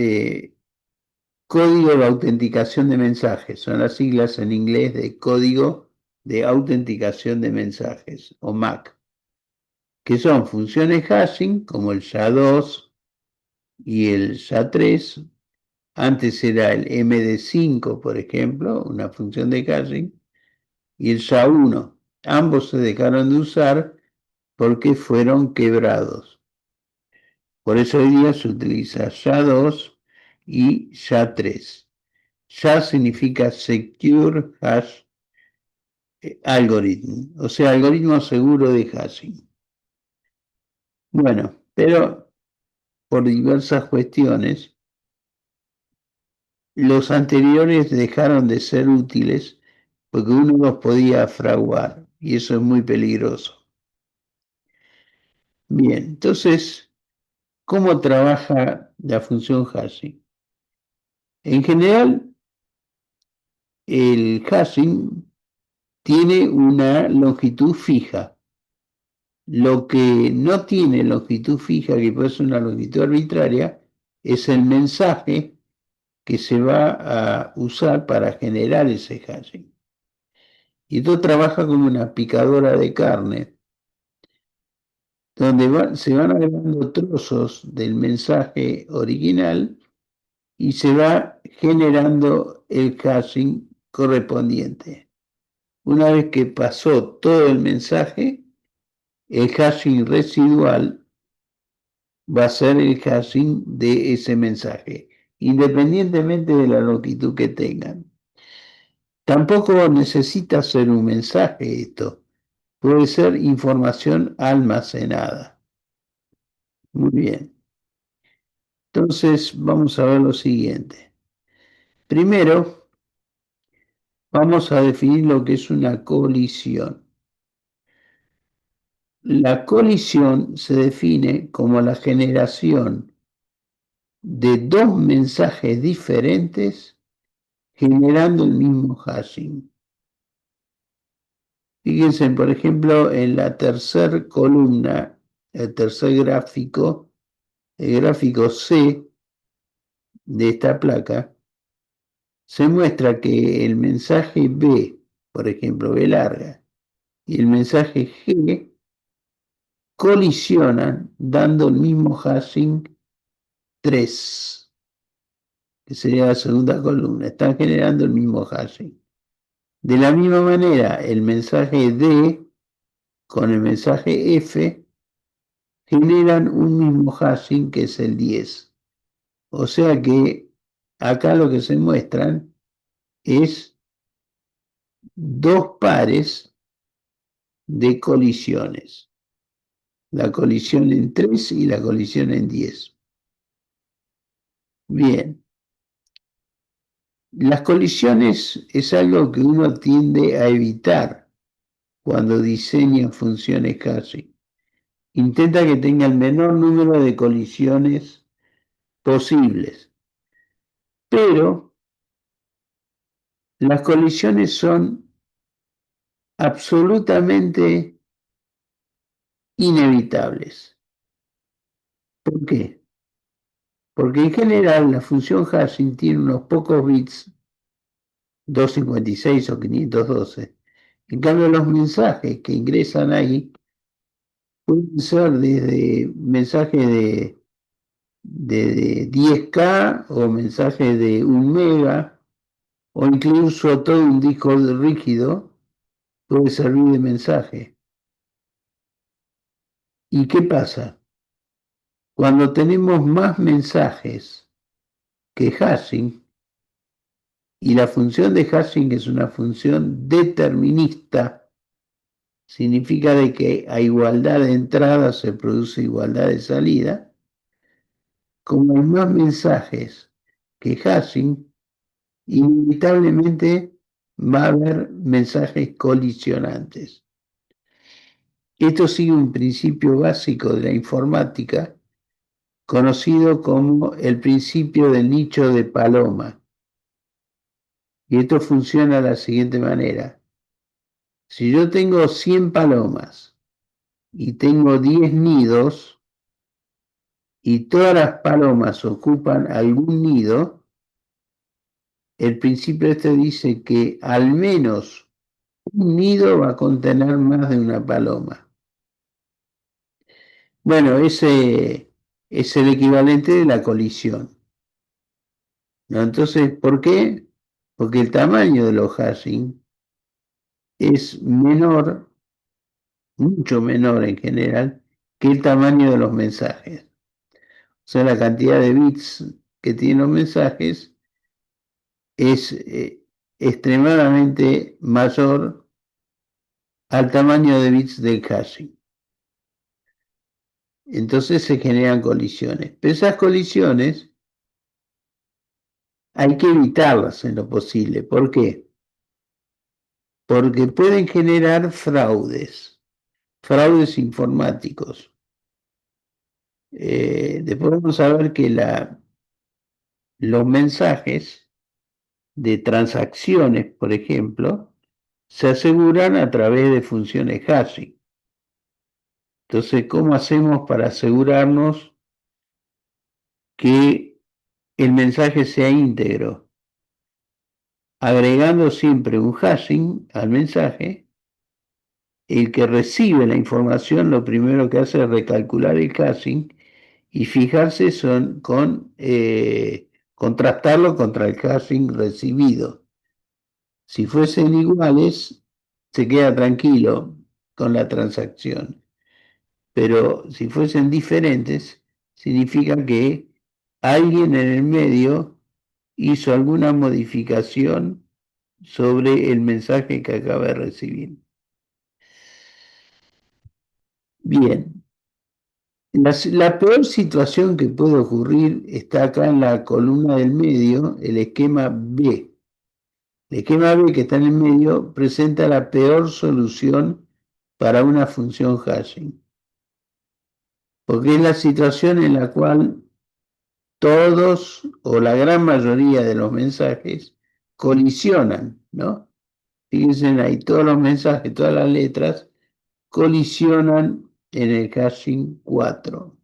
código de autenticación de mensajes. Son las siglas en inglés de código de autenticación de mensajes, o MAC, que son funciones hashing como el SHA-2 y el SHA-3. Antes era el MD5, por ejemplo, una función de hashing, y el SHA-1. Ambos se dejaron de usar porque fueron quebrados. Por eso hoy día se utiliza SHA-2 y SHA-3. SHA significa Secure Hash Algorithm, o sea, algoritmo seguro de hashing. Bueno, pero por diversas cuestiones, los anteriores dejaron de ser útiles porque uno los podía fraguar y eso es muy peligroso. Bien, entonces, ¿cómo trabaja la función hashing? En general, el hashing tiene una longitud fija. Lo que no tiene longitud fija, que puede ser una longitud arbitraria, es el mensaje que se va a usar para generar ese hashing. Y esto trabaja como una picadora de carne, donde se van agregando trozos del mensaje original y se va generando el hashing correspondiente. Una vez que pasó todo el mensaje, el hashing residual va a ser el hashing de ese mensaje, independientemente de la longitud que tengan. Tampoco necesita ser un mensaje esto. Puede ser información almacenada. Muy bien. Entonces, vamos a ver lo siguiente. Primero, vamos a definir lo que es una colisión. La colisión se define como la generación de dos mensajes diferentes generando el mismo hashing. Fíjense, por ejemplo, en la tercera columna, el tercer gráfico, el gráfico C de esta placa, se muestra que el mensaje B, por ejemplo, B larga, y el mensaje G colisionan dando el mismo hashing 3, que sería la segunda columna. Están generando el mismo hashing. De la misma manera, el mensaje D con el mensaje F generan un mismo hashing que es el 10. O sea que acá lo que se muestran es dos pares de colisiones. La colisión en 3 y la colisión en 10. Bien. Las colisiones es algo que uno tiende a evitar cuando diseña funciones hashing. Intenta que tenga el menor número de colisiones posibles. Pero las colisiones son absolutamente inevitables. ¿Por qué? Porque en general la función hashing tiene unos pocos bits, 256 o 512. En cambio, los mensajes que ingresan ahí pueden ser desde mensajes de 10K o mensajes de 1 mega o incluso todo un disco rígido puede servir de mensaje. ¿Y qué pasa? Cuando tenemos más mensajes que hashing, y la función de hashing es una función determinista, significa de que a igualdad de entrada se produce igualdad de salida, como hay más mensajes que hashing, inevitablemente va a haber mensajes colisionantes. Esto sigue un principio básico de la informática, conocido como el principio del nicho de paloma. Y esto funciona de la siguiente manera. Si yo tengo 100 palomas y tengo 10 nidos y todas las palomas ocupan algún nido, el principio este dice que al menos un nido va a contener más de una paloma. Bueno, ese es el equivalente de la colisión, ¿no? Entonces, ¿por qué? Porque el tamaño de los hashing es menor, mucho menor en general, que el tamaño de los mensajes. O sea, la cantidad de bits que tienen los mensajes es extremadamente mayor al tamaño de bits del hashing. Entonces se generan colisiones. Pero esas colisiones hay que evitarlas en lo posible. ¿Por qué? Porque pueden generar fraudes informáticos. Después vamos a ver que los mensajes de transacciones, por ejemplo, se aseguran a través de funciones hashing. Entonces, ¿cómo hacemos para asegurarnos que el mensaje sea íntegro? Agregando siempre un hashing al mensaje. El que recibe la información lo primero que hace es recalcular el hashing y fijarse contrastarlo contra el hashing recibido. Si fuesen iguales, se queda tranquilo con la transacción. Pero si fuesen diferentes, significa que alguien en el medio hizo alguna modificación sobre el mensaje que acaba de recibir. Bien. La peor situación que puede ocurrir está acá en la columna del medio, el esquema B. El esquema B que está en el medio presenta la peor solución para una función hashing, porque es la situación en la cual todos o la gran mayoría de los mensajes colisionan, ¿no? Fíjense ahí, todos los mensajes, todas las letras colisionan en el hashing 4.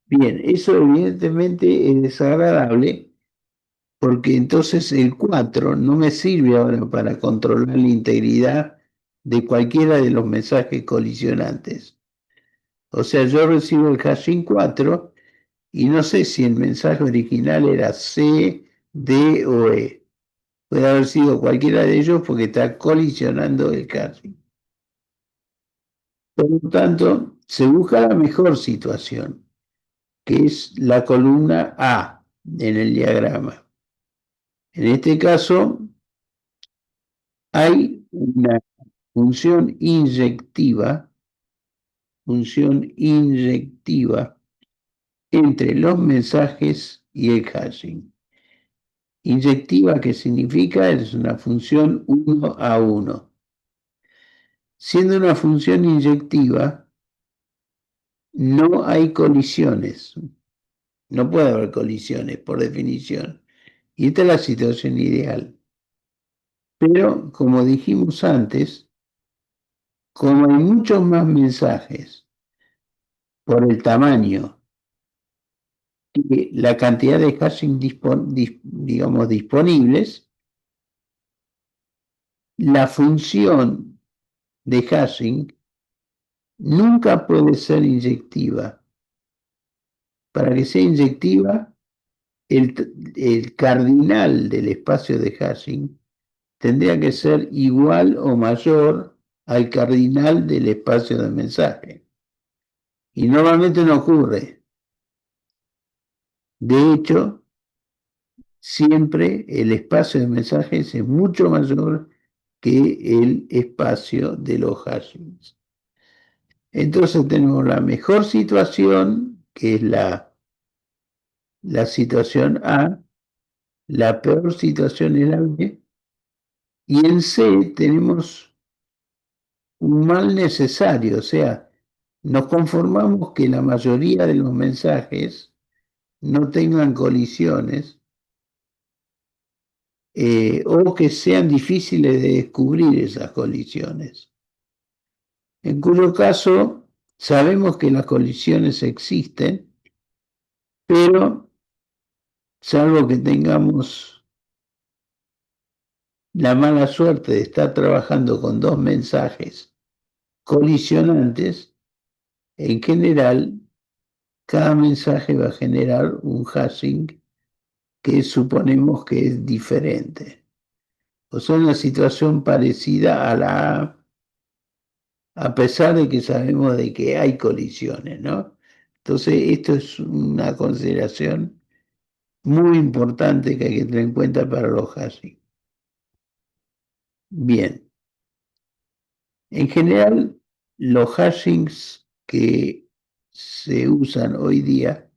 Bien, eso evidentemente es desagradable porque entonces el 4 no me sirve ahora para controlar la integridad de cualquiera de los mensajes colisionantes. O sea, yo recibo el hashing 4 y no sé si el mensaje original era C, D o E. Puede haber sido cualquiera de ellos porque está colisionando el hashing. Por lo tanto, se busca la mejor situación, que es la columna A en el diagrama. En este caso, hay una función inyectiva entre los mensajes y el hashing. Inyectiva, ¿qué significa? Es una función 1 a 1. Siendo una función inyectiva, no hay colisiones. No puede haber colisiones, por definición. Y esta es la situación ideal. Pero, como dijimos antes, como hay muchos más mensajes por el tamaño y la cantidad de hashing digamos, disponibles, la función de hashing nunca puede ser inyectiva. Para que sea inyectiva, el cardinal del espacio de hashing tendría que ser igual o mayor al cardinal del espacio de mensaje. Y normalmente no ocurre. De hecho, siempre el espacio de mensajes es mucho mayor que el espacio de los hashings. Entonces tenemos la mejor situación, que es la situación A, la peor situación es la B, y en C tenemos un mal necesario, o sea, nos conformamos que la mayoría de los mensajes no tengan colisiones o que sean difíciles de descubrir esas colisiones. En cuyo caso sabemos que las colisiones existen, pero salvo que tengamos la mala suerte de estar trabajando con dos mensajes colisionantes, en general cada mensaje va a generar un hashing que suponemos que es diferente. O sea, una situación parecida a la A pesar de que sabemos de que hay colisiones, ¿no? Entonces, esto es una consideración muy importante que hay que tener en cuenta para los hashing. Bien. En general, los hashings que se usan hoy día,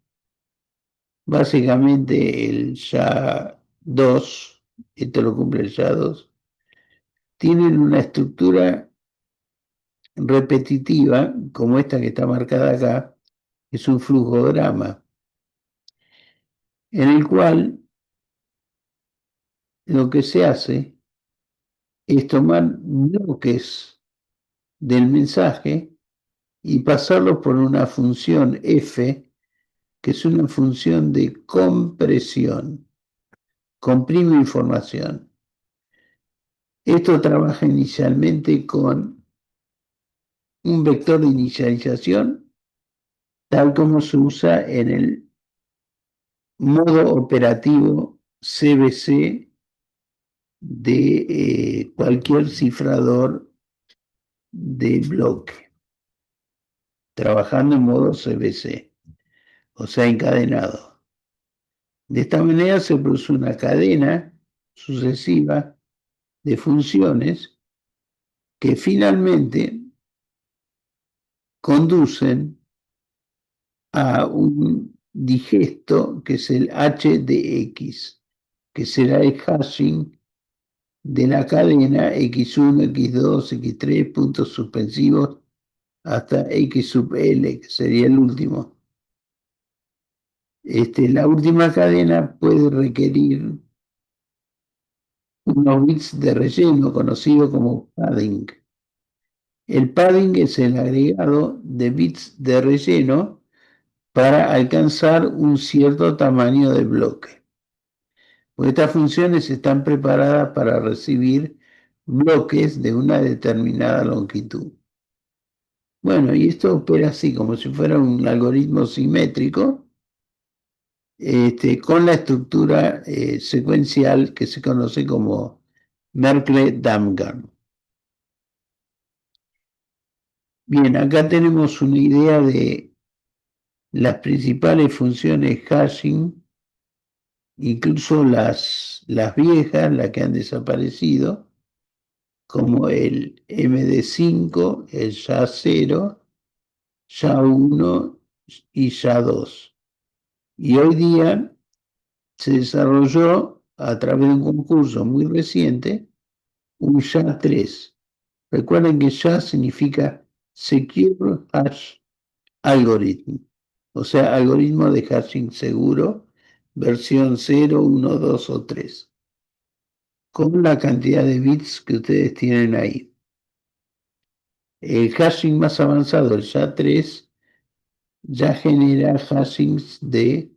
básicamente el SHA-2, esto lo cumple el SHA-2, tienen una estructura repetitiva, como esta que está marcada acá, es un flujograma, en el cual lo que se hace es tomar bloques del mensaje y pasarlos por una función F, que es una función de compresión. Comprime información. Esto trabaja inicialmente con un vector de inicialización, tal como se usa en el modo operativo CBC de cualquier cifrador de bloque, trabajando en modo CBC, o sea, encadenado. De esta manera se produce una cadena sucesiva de funciones que finalmente conducen a un digesto que es el h de x, que será el hashing de la cadena x1, x2, x3, puntos suspensivos, hasta x sub l, que sería el último. La última cadena puede requerir unos bits de relleno conocido como padding. El padding es el agregado de bits de relleno para alcanzar un cierto tamaño de bloque. Pues estas funciones están preparadas para recibir bloques de una determinada longitud. Bueno, y esto opera así, como si fuera un algoritmo simétrico, con la estructura secuencial que se conoce como Merkle-Damgard. Bien, acá tenemos una idea de las principales funciones hashing, incluso las viejas, las que han desaparecido, como el MD5, el SHA-0, SHA-1 y SHA-2. Y hoy día se desarrolló a través de un concurso muy reciente un SHA-3. Recuerden que SHA significa Secure Hash Algorithm, o sea, algoritmo de hashing seguro, versión 0, 1, 2 o 3, con la cantidad de bits que ustedes tienen ahí. El hashing más avanzado, el SHA-3, ya genera hashings de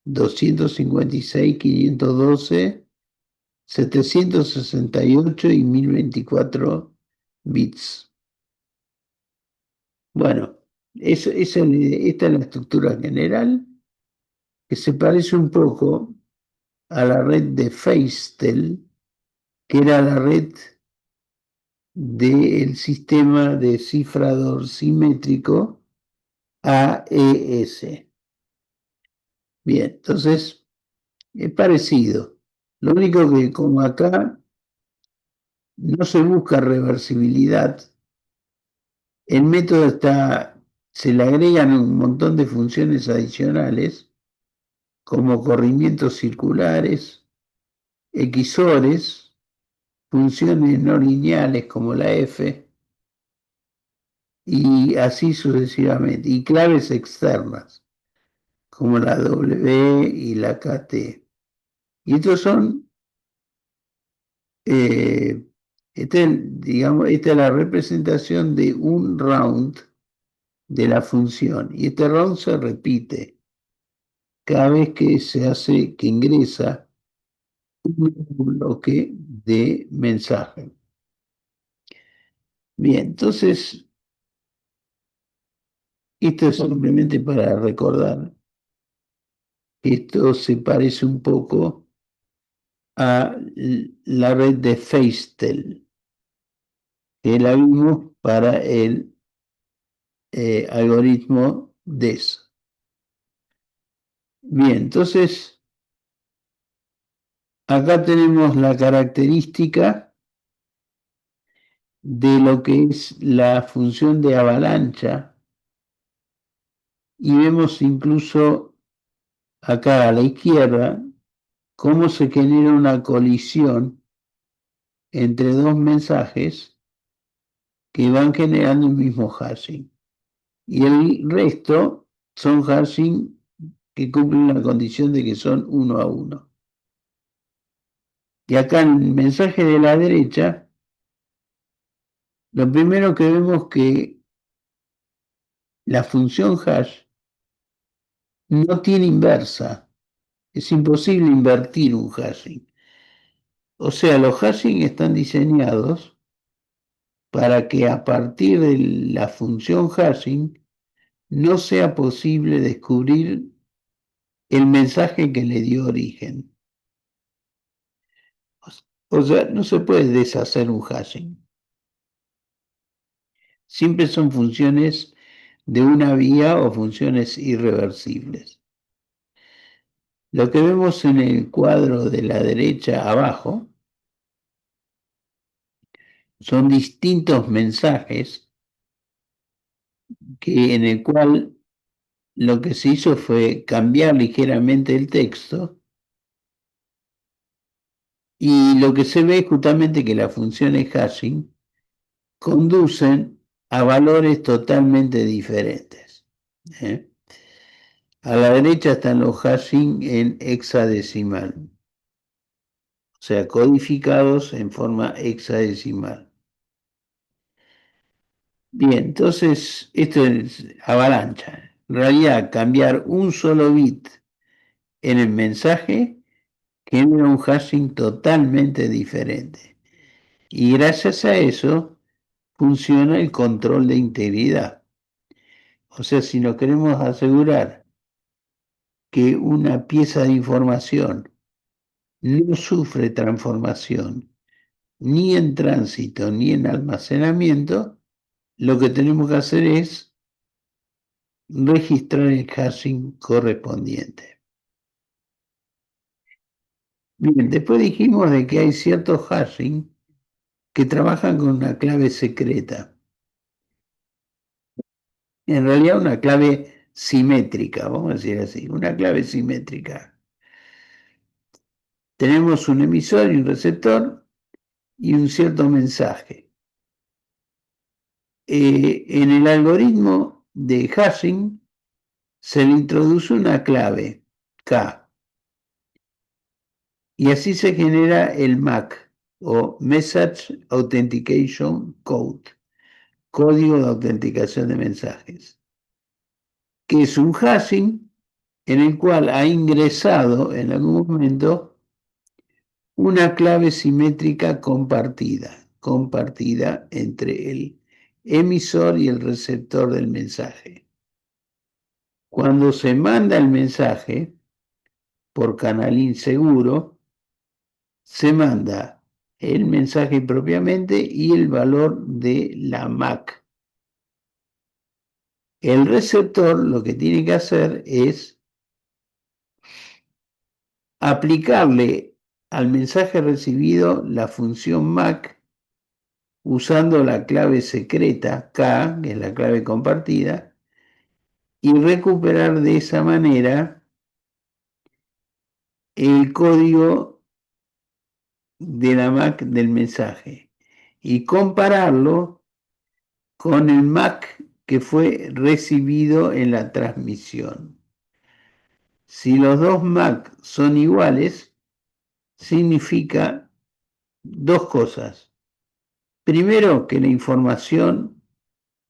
256, 512, 768 y 1024 bits. Bueno, esta es la estructura general, que se parece un poco a la red de Feistel, que era la red del sistema de cifrador simétrico AES. Bien, entonces es parecido. Lo único que como acá no se busca reversibilidad, el método se le agregan un montón de funciones adicionales, como corrimientos circulares, XORes, funciones no lineales como la F, y así sucesivamente, y claves externas, como la W y la KT. Y estos son, digamos, esta es la representación de un round de la función, y este round se repite cada vez que ingresa un bloque de mensaje. Bien, entonces, esto es simplemente para recordar que esto se parece un poco a la red de Feistel, que la vimos para el algoritmo DES. Bien, entonces, acá tenemos la característica de lo que es la función de avalancha, y vemos incluso acá a la izquierda cómo se genera una colisión entre dos mensajes que van generando un mismo hashing. Y el resto son hashing que cumplen la condición de que son 1 a 1. Y acá en el mensaje de la derecha, lo primero que vemos es que la función hash no tiene inversa. Es imposible invertir un hashing. O sea, los hashing están diseñados para que a partir de la función hashing no sea posible descubrir el mensaje que le dio origen. O sea, no se puede deshacer un hashing. Siempre son funciones de una vía o funciones irreversibles. Lo que vemos en el cuadro de la derecha abajo son distintos mensajes en el cual lo que se hizo fue cambiar ligeramente el texto y lo que se ve es justamente que las funciones hashing conducen a valores totalmente diferentes. A la derecha están los hashing en hexadecimal, o sea, codificados en forma hexadecimal. Bien, entonces esto es avalancha. En realidad, cambiar un solo bit en el mensaje genera un hashing totalmente diferente. Y gracias a eso funciona el control de integridad. O sea, si nos queremos asegurar que una pieza de información no sufre transformación ni en tránsito ni en almacenamiento, lo que tenemos que hacer es registrar el hashing correspondiente. Bien, después dijimos de que hay ciertos hashing que trabajan con una clave secreta. En realidad una clave simétrica, vamos a decir así, una clave simétrica. Tenemos un emisor y un receptor y un cierto mensaje. En el algoritmo de hashing se le introduce una clave, K, y así se genera el MAC, o Message Authentication Code, código de autenticación de mensajes, que es un hashing en el cual ha ingresado en algún momento una clave simétrica compartida entre el emisor y el receptor del mensaje. Cuando se manda el mensaje por canal inseguro, se manda el mensaje propiamente y el valor de la MAC. El receptor lo que tiene que hacer es aplicarle al mensaje recibido la función MAC usando la clave secreta K, que es la clave compartida, y recuperar de esa manera el código de la MAC del mensaje y compararlo con el MAC que fue recibido en la transmisión. Si los dos MAC son iguales, significa dos cosas. Primero, que la información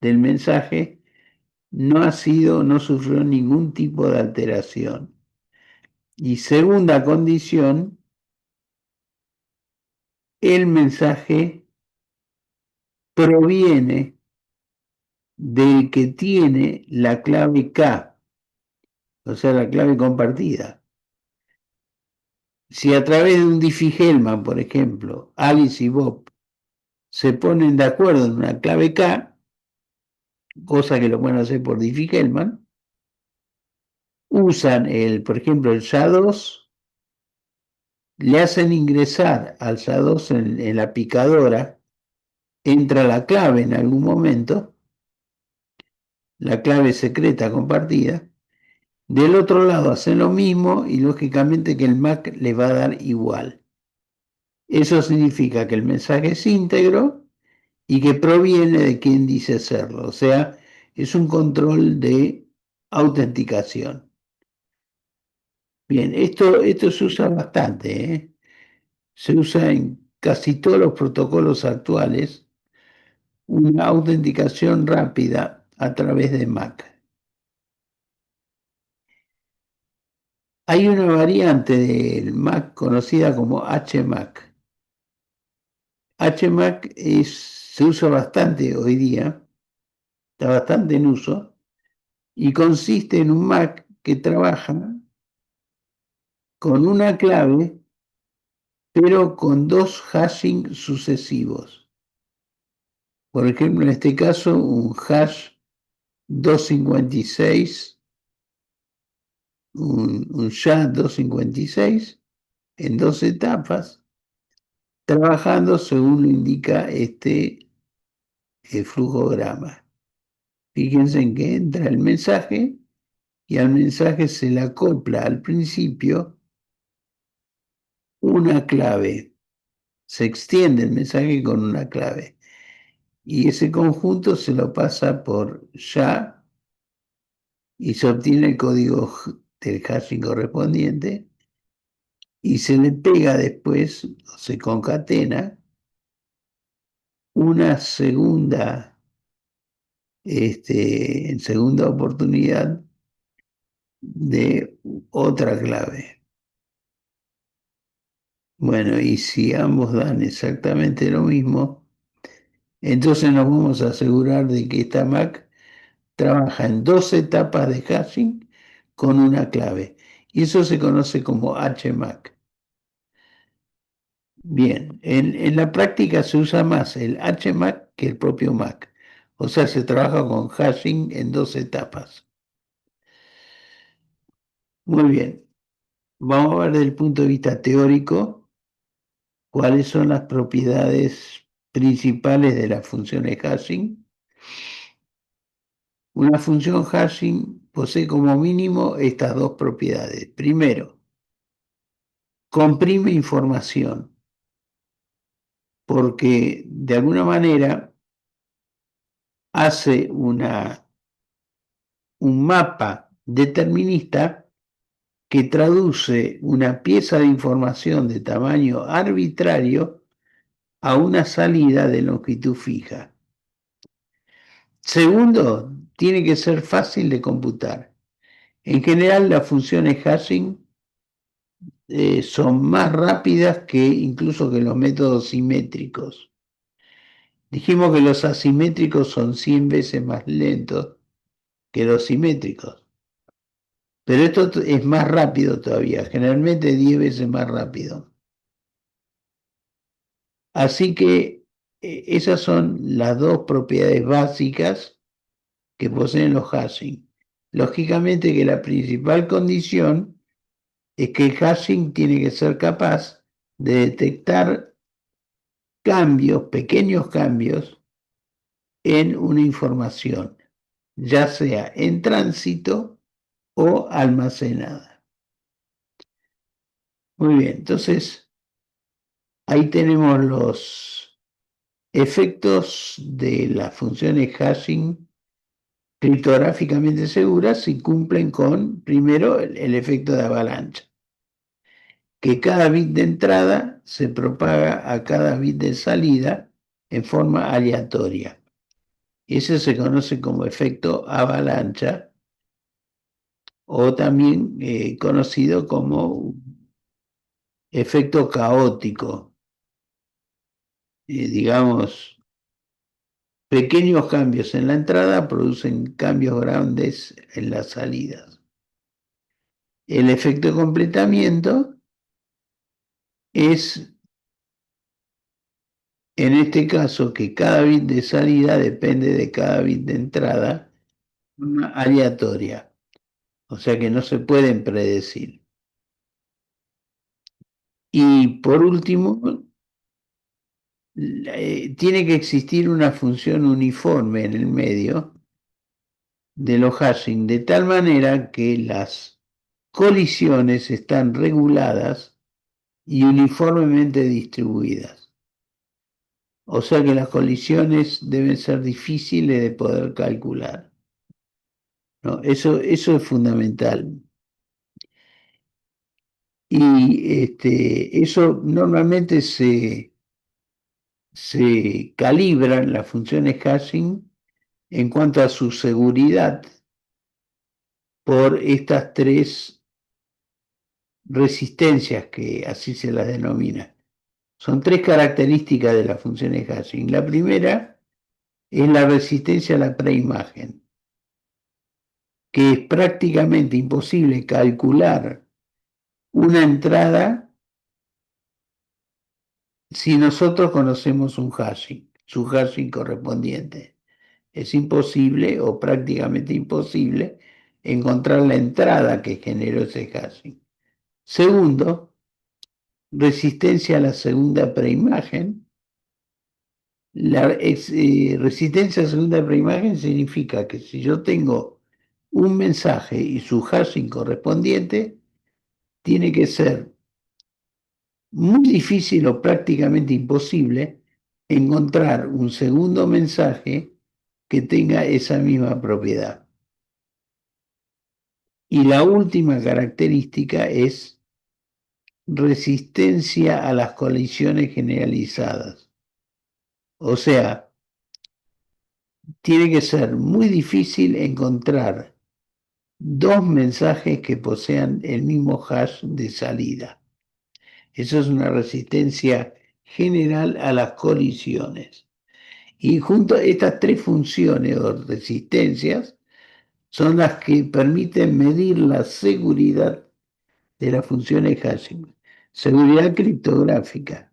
del mensaje no sufrió ningún tipo de alteración. Y segunda condición, el mensaje proviene del que tiene la clave K, o sea, la clave compartida. Si a través de un Diffie-Hellman, por ejemplo, Alice y Bob se ponen de acuerdo en una clave K, cosa que lo pueden hacer por Diffie-Hellman, usan por ejemplo, el SHA-2, le hacen ingresar al SHA-2 en la picadora, entra la clave en algún momento, la clave secreta compartida. Del otro lado hacen lo mismo y lógicamente que el MAC les va a dar igual. Eso significa que el mensaje es íntegro y que proviene de quien dice serlo. O sea, es un control de autenticación. Bien, esto se usa bastante, ¿eh? Se usa en casi todos los protocolos actuales una autenticación rápida a través de MAC. Hay una variante del MAC conocida como HMAC. HMAC se usa bastante hoy día, está bastante en uso, y consiste en un MAC que trabaja con una clave, pero con dos hashing sucesivos. Por ejemplo, en este caso, un hash 256, un SHA-256 en 2 etapas, trabajando según lo indica este flujograma. Fíjense en que entra el mensaje y al mensaje se le acopla al principio una clave. Se extiende el mensaje con una clave. Y ese conjunto se lo pasa por SHA y se obtiene el código del hashing correspondiente y se le pega después, o se concatena, una segunda, en segunda oportunidad de otra clave. Bueno, y si ambos dan exactamente lo mismo, entonces nos vamos a asegurar de que esta MAC trabaja en 2 etapas de hashing con una clave. Y eso se conoce como HMAC. Bien, en la práctica se usa más el HMAC que el propio MAC. O sea, se trabaja con hashing en 2 etapas. Muy bien. Vamos a ver desde el punto de vista teórico cuáles son las propiedades principales de las funciones hashing. Una función hashing posee como mínimo estas 2 propiedades. Primero, comprime información, porque de alguna manera hace un mapa determinista que traduce una pieza de información de tamaño arbitrario a una salida de longitud fija. Segundo, tiene que ser fácil de computar. En general, las funciones hashing son más rápidas que incluso que los métodos simétricos. Dijimos que los asimétricos son 100 veces más lentos que los simétricos. Pero esto es más rápido todavía, generalmente 10 veces más rápido. Así que esas son las 2 propiedades básicas que poseen los hashing. Lógicamente que la principal condición es que el hashing tiene que ser capaz de detectar cambios, pequeños cambios en una información, ya sea en tránsito o almacenada. Muy bien, entonces ahí tenemos los efectos de las funciones hashing criptográficamente seguras si cumplen con, primero, el efecto de avalancha, que cada bit de entrada se propaga a cada bit de salida en forma aleatoria. Ese se conoce como efecto avalancha o también conocido como efecto caótico. Digamos, pequeños cambios en la entrada producen cambios grandes en las salidas. El efecto de completamiento es, en este caso, que cada bit de salida depende de cada bit de entrada, una aleatoria. O sea que no se pueden predecir. Y por último, tiene que existir una función uniforme en el medio de los hashing, de tal manera que las colisiones están reguladas y uniformemente distribuidas. O sea que las colisiones deben ser difíciles de poder calcular, ¿no? Eso es fundamental. Y eso normalmente se calibran las funciones hashing en cuanto a su seguridad por estas 3 resistencias que así se las denomina. Son 3 características de las funciones hashing. La primera es la resistencia a la preimagen, que es prácticamente imposible calcular una entrada si nosotros conocemos un hashing, su hashing correspondiente. Es imposible o prácticamente imposible encontrar la entrada que generó ese hashing. Segundo, resistencia a la segunda preimagen. Resistencia a la segunda preimagen significa que si yo tengo un mensaje y su hashing correspondiente, tiene que ser muy difícil o prácticamente imposible encontrar un segundo mensaje que tenga esa misma propiedad. Y la última característica es resistencia a las colisiones generalizadas. O sea, tiene que ser muy difícil encontrar dos mensajes que posean el mismo hash de salida. Eso es una resistencia general a las colisiones. Y junto a estas tres funciones o resistencias son las que permiten medir la seguridad de las funciones hashing. Seguridad criptográfica.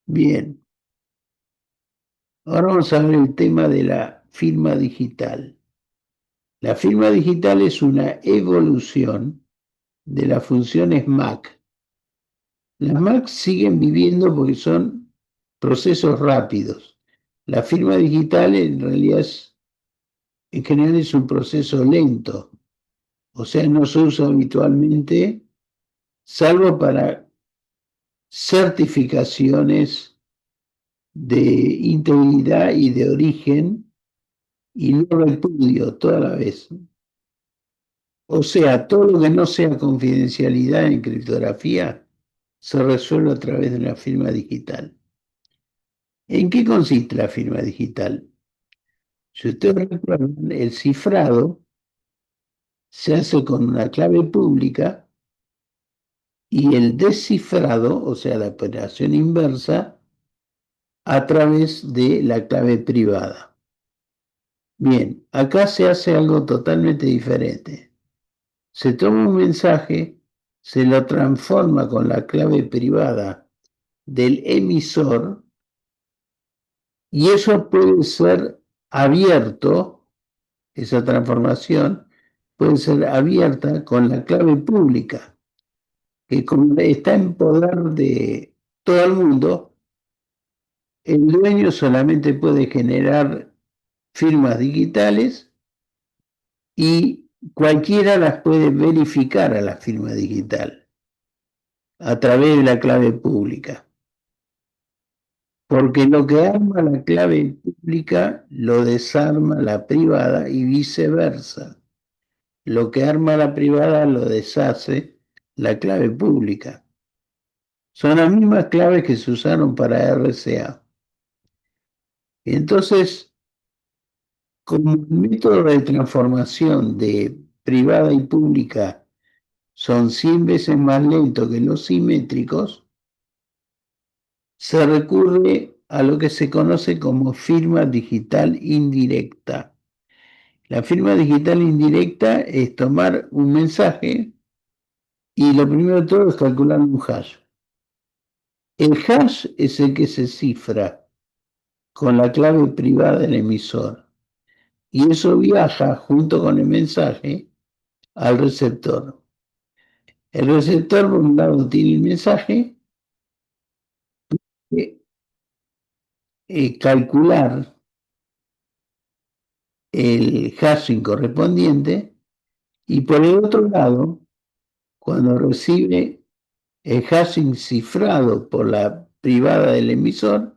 Bien. Ahora vamos a ver el tema de la firma digital. La firma digital es una evolución de las funciones MAC. Las MAC siguen viviendo porque son procesos rápidos. La firma digital en realidad en general es un proceso lento. O sea, no se usa habitualmente, salvo para certificaciones de integridad y de origen y no repudio toda la vez. O sea, todo lo que no sea confidencialidad en criptografía se resuelve a través de una firma digital. ¿En qué consiste la firma digital? Si ustedes recuerdan, el cifrado se hace con una clave pública y el descifrado, o sea, la operación inversa, a través de la clave privada. Bien, acá se hace algo totalmente diferente. Se toma un mensaje, se lo transforma con la clave privada del emisor y eso puede ser abierto, esa transformación puede ser abierta con la clave pública, que como está en poder de todo el mundo, el dueño solamente puede generar firmas digitales y cualquiera las puede verificar a la firma digital a través de la clave pública. Porque lo que arma la clave pública lo desarma la privada y viceversa. Lo que arma la privada lo deshace la clave pública. Son las mismas claves que se usaron para RCA. Entonces, como el método de transformación de privada y pública son 100 veces más lentos que los simétricos, se recurre a lo que se conoce como firma digital indirecta. La firma digital indirecta es tomar un mensaje y lo primero de todo es calcular un hash. El hash es el que se cifra con la clave privada del emisor y eso viaja junto con el mensaje al receptor. El receptor, por un lado, tiene el mensaje, calcular el hashing correspondiente y por el otro lado, cuando recibe el hashing cifrado por la privada del emisor,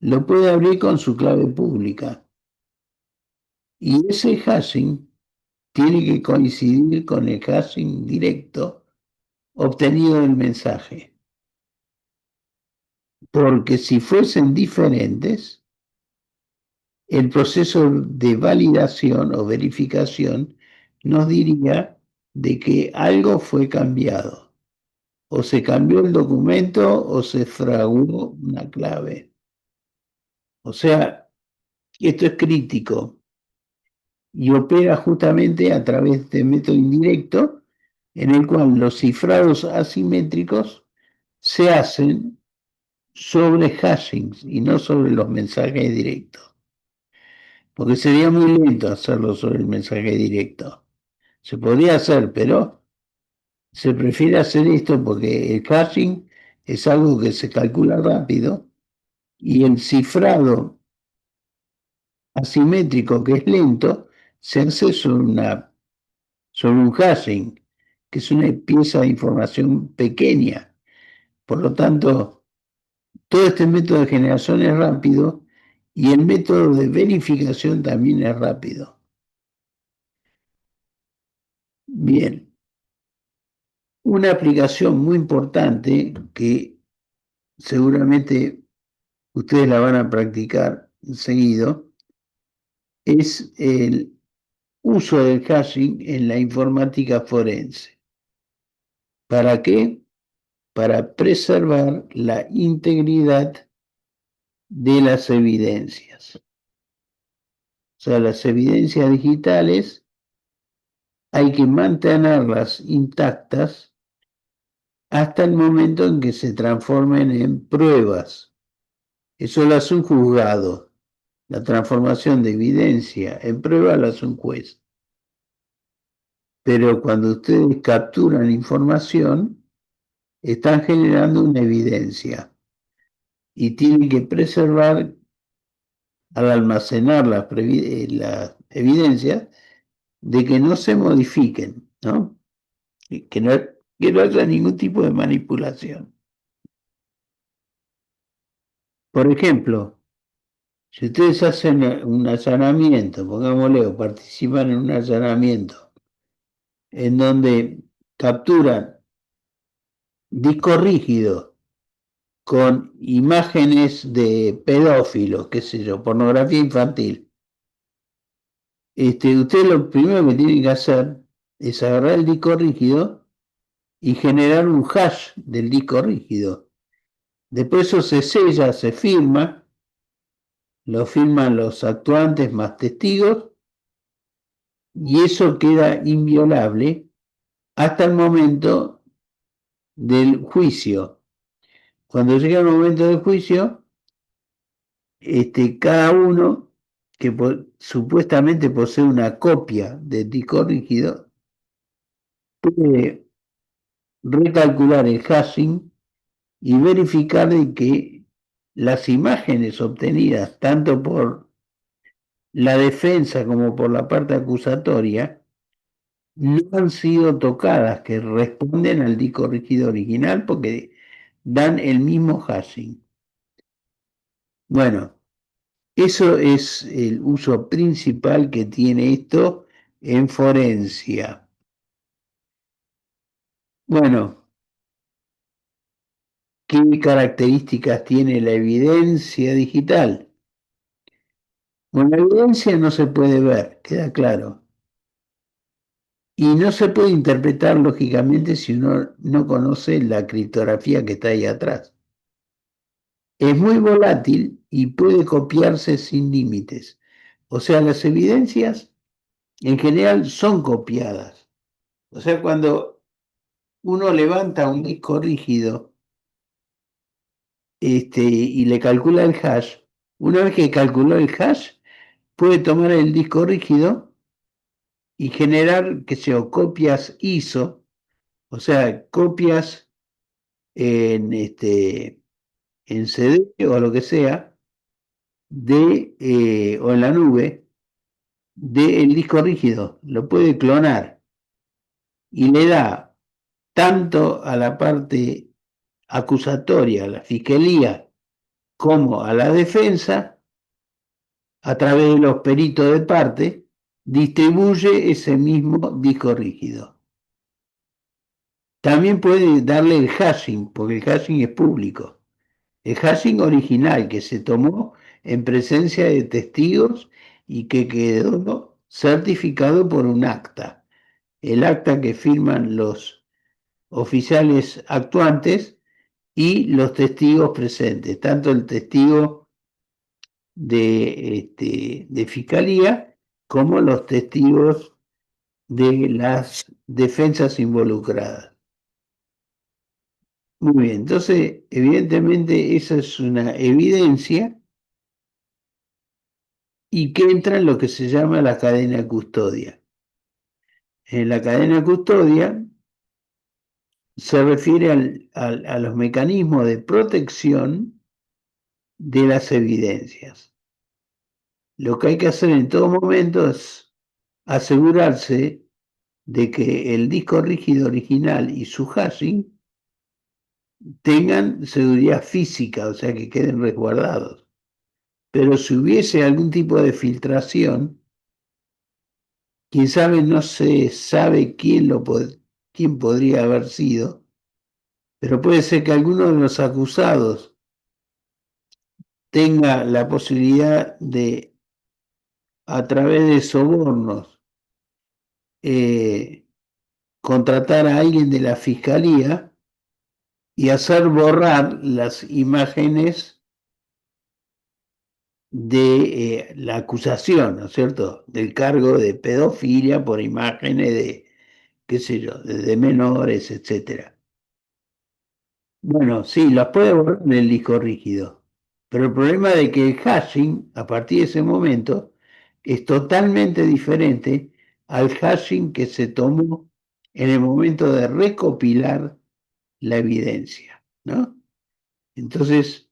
lo puede abrir con su clave pública. Y ese hashing tiene que coincidir con el hashing directo obtenido del mensaje. Porque si fuesen diferentes, el proceso de validación o verificación nos diría de que algo fue cambiado. O se cambió el documento o se fraguó una clave. O sea, esto es crítico y opera justamente a través de método indirecto en el cual los cifrados asimétricos se hacen sobre hashings y no sobre los mensajes directos. porque sería muy lento hacerlo sobre el mensaje directo. Se podría hacer, pero se prefiere hacer esto porque el hashing es algo que se calcula rápido y el cifrado asimétrico, que es lento, se hace sobre un hashing, que es una pieza de información pequeña. Por lo tanto, todo este método de generación es rápido y el método de verificación también es rápido. Bien, una aplicación muy importante que seguramente ustedes la van a practicar seguido es el uso del hashing en la informática forense. ¿Para qué? Para preservar la integridad de las evidencias. O sea, las evidencias digitales hay que mantenerlas intactas hasta el momento en que se transformen en pruebas. Eso lo hace un juzgado. La transformación de evidencia en prueba lo hace un juez. Pero cuando ustedes capturan información, están generando una evidencia y tienen que preservar, al almacenar las evidencias, de que no se modifiquen, ¿no? Que no haya ningún tipo de manipulación. Por ejemplo, si ustedes hacen un allanamiento, pongámosle, o participan en un allanamiento, en donde capturan disco rígido con imágenes de pedófilos, qué sé yo, pornografía infantil, ustedes lo primero que tienen que hacer es agarrar el disco rígido y generar un hash del disco rígido. Después eso se sella, se firma, lo firman los actuantes más testigos y eso queda inviolable hasta el momento del juicio. Cuando llega el momento del juicio, cada uno que supuestamente posee una copia del disco rígido puede recalcular el hashing y verificar de que las imágenes obtenidas tanto por la defensa como por la parte acusatoria no han sido tocadas, que responden al disco rígido original porque dan el mismo hashing. Bueno, eso es el uso principal que tiene esto en forencia. Bueno, ¿qué características tiene la evidencia digital? Bueno, la evidencia no se puede ver, queda claro. Y no se puede interpretar lógicamente si uno no conoce la criptografía que está ahí atrás. Es muy volátil y puede copiarse sin límites. O sea, las evidencias en general son copiadas. O sea, cuando uno levanta un disco rígido y le calcula el hash, una vez que calculó el hash, puede tomar el disco rígido y generar, qué sé yo, copias ISO, o sea, copias en, en CD o lo que sea, o en la nube, del disco rígido. Lo puede clonar y le da tanto a la parte acusatoria, a la fiscalía, como a la defensa, a través de los peritos de parte, distribuye ese mismo disco rígido. También puede darle el hashing, porque el hashing es público. El hashing original que se tomó en presencia de testigos y que quedó certificado por un acta. El acta que firman los oficiales actuantes y los testigos presentes, tanto el testigo de fiscalía como los testigos de las defensas involucradas. Muy bien, entonces, evidentemente esa es una evidencia y que entra en lo que se llama la cadena de custodia. En la cadena de custodia se refiere a los mecanismos de protección de las evidencias. Lo que hay que hacer en todo momento es asegurarse de que el disco rígido original y su hashing tengan seguridad física, o sea, que queden resguardados. Pero si hubiese algún tipo de filtración, quién sabe, no se sabe quién podría haber sido, pero puede ser que alguno de los acusados tenga la posibilidad de, a través de sobornos, contratar a alguien de la fiscalía y hacer borrar las imágenes de la acusación, ¿no es cierto?, del cargo de pedofilia por imágenes de, qué sé yo, de menores, etcétera. Bueno, sí, las puede borrar en el disco rígido, pero el problema de que el hashing, a partir de ese momento, es totalmente diferente al hashing que se tomó en el momento de recopilar la evidencia, ¿no? Entonces,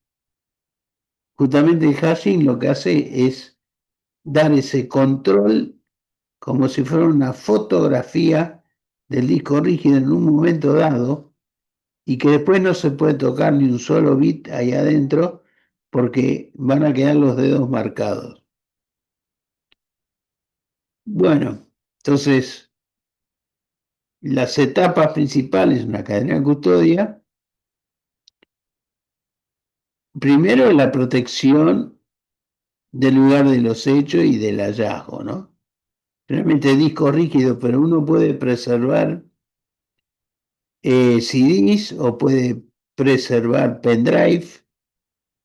justamente el hashing lo que hace es dar ese control como si fuera una fotografía del disco rígido en un momento dado y que después no se puede tocar ni un solo bit ahí adentro porque van a quedar los dedos marcados. Bueno, entonces las etapas principales de una cadena de custodia, primero la protección del lugar de los hechos y del hallazgo, ¿no? Realmente disco rígido, pero uno puede preservar CDs o puede preservar pendrive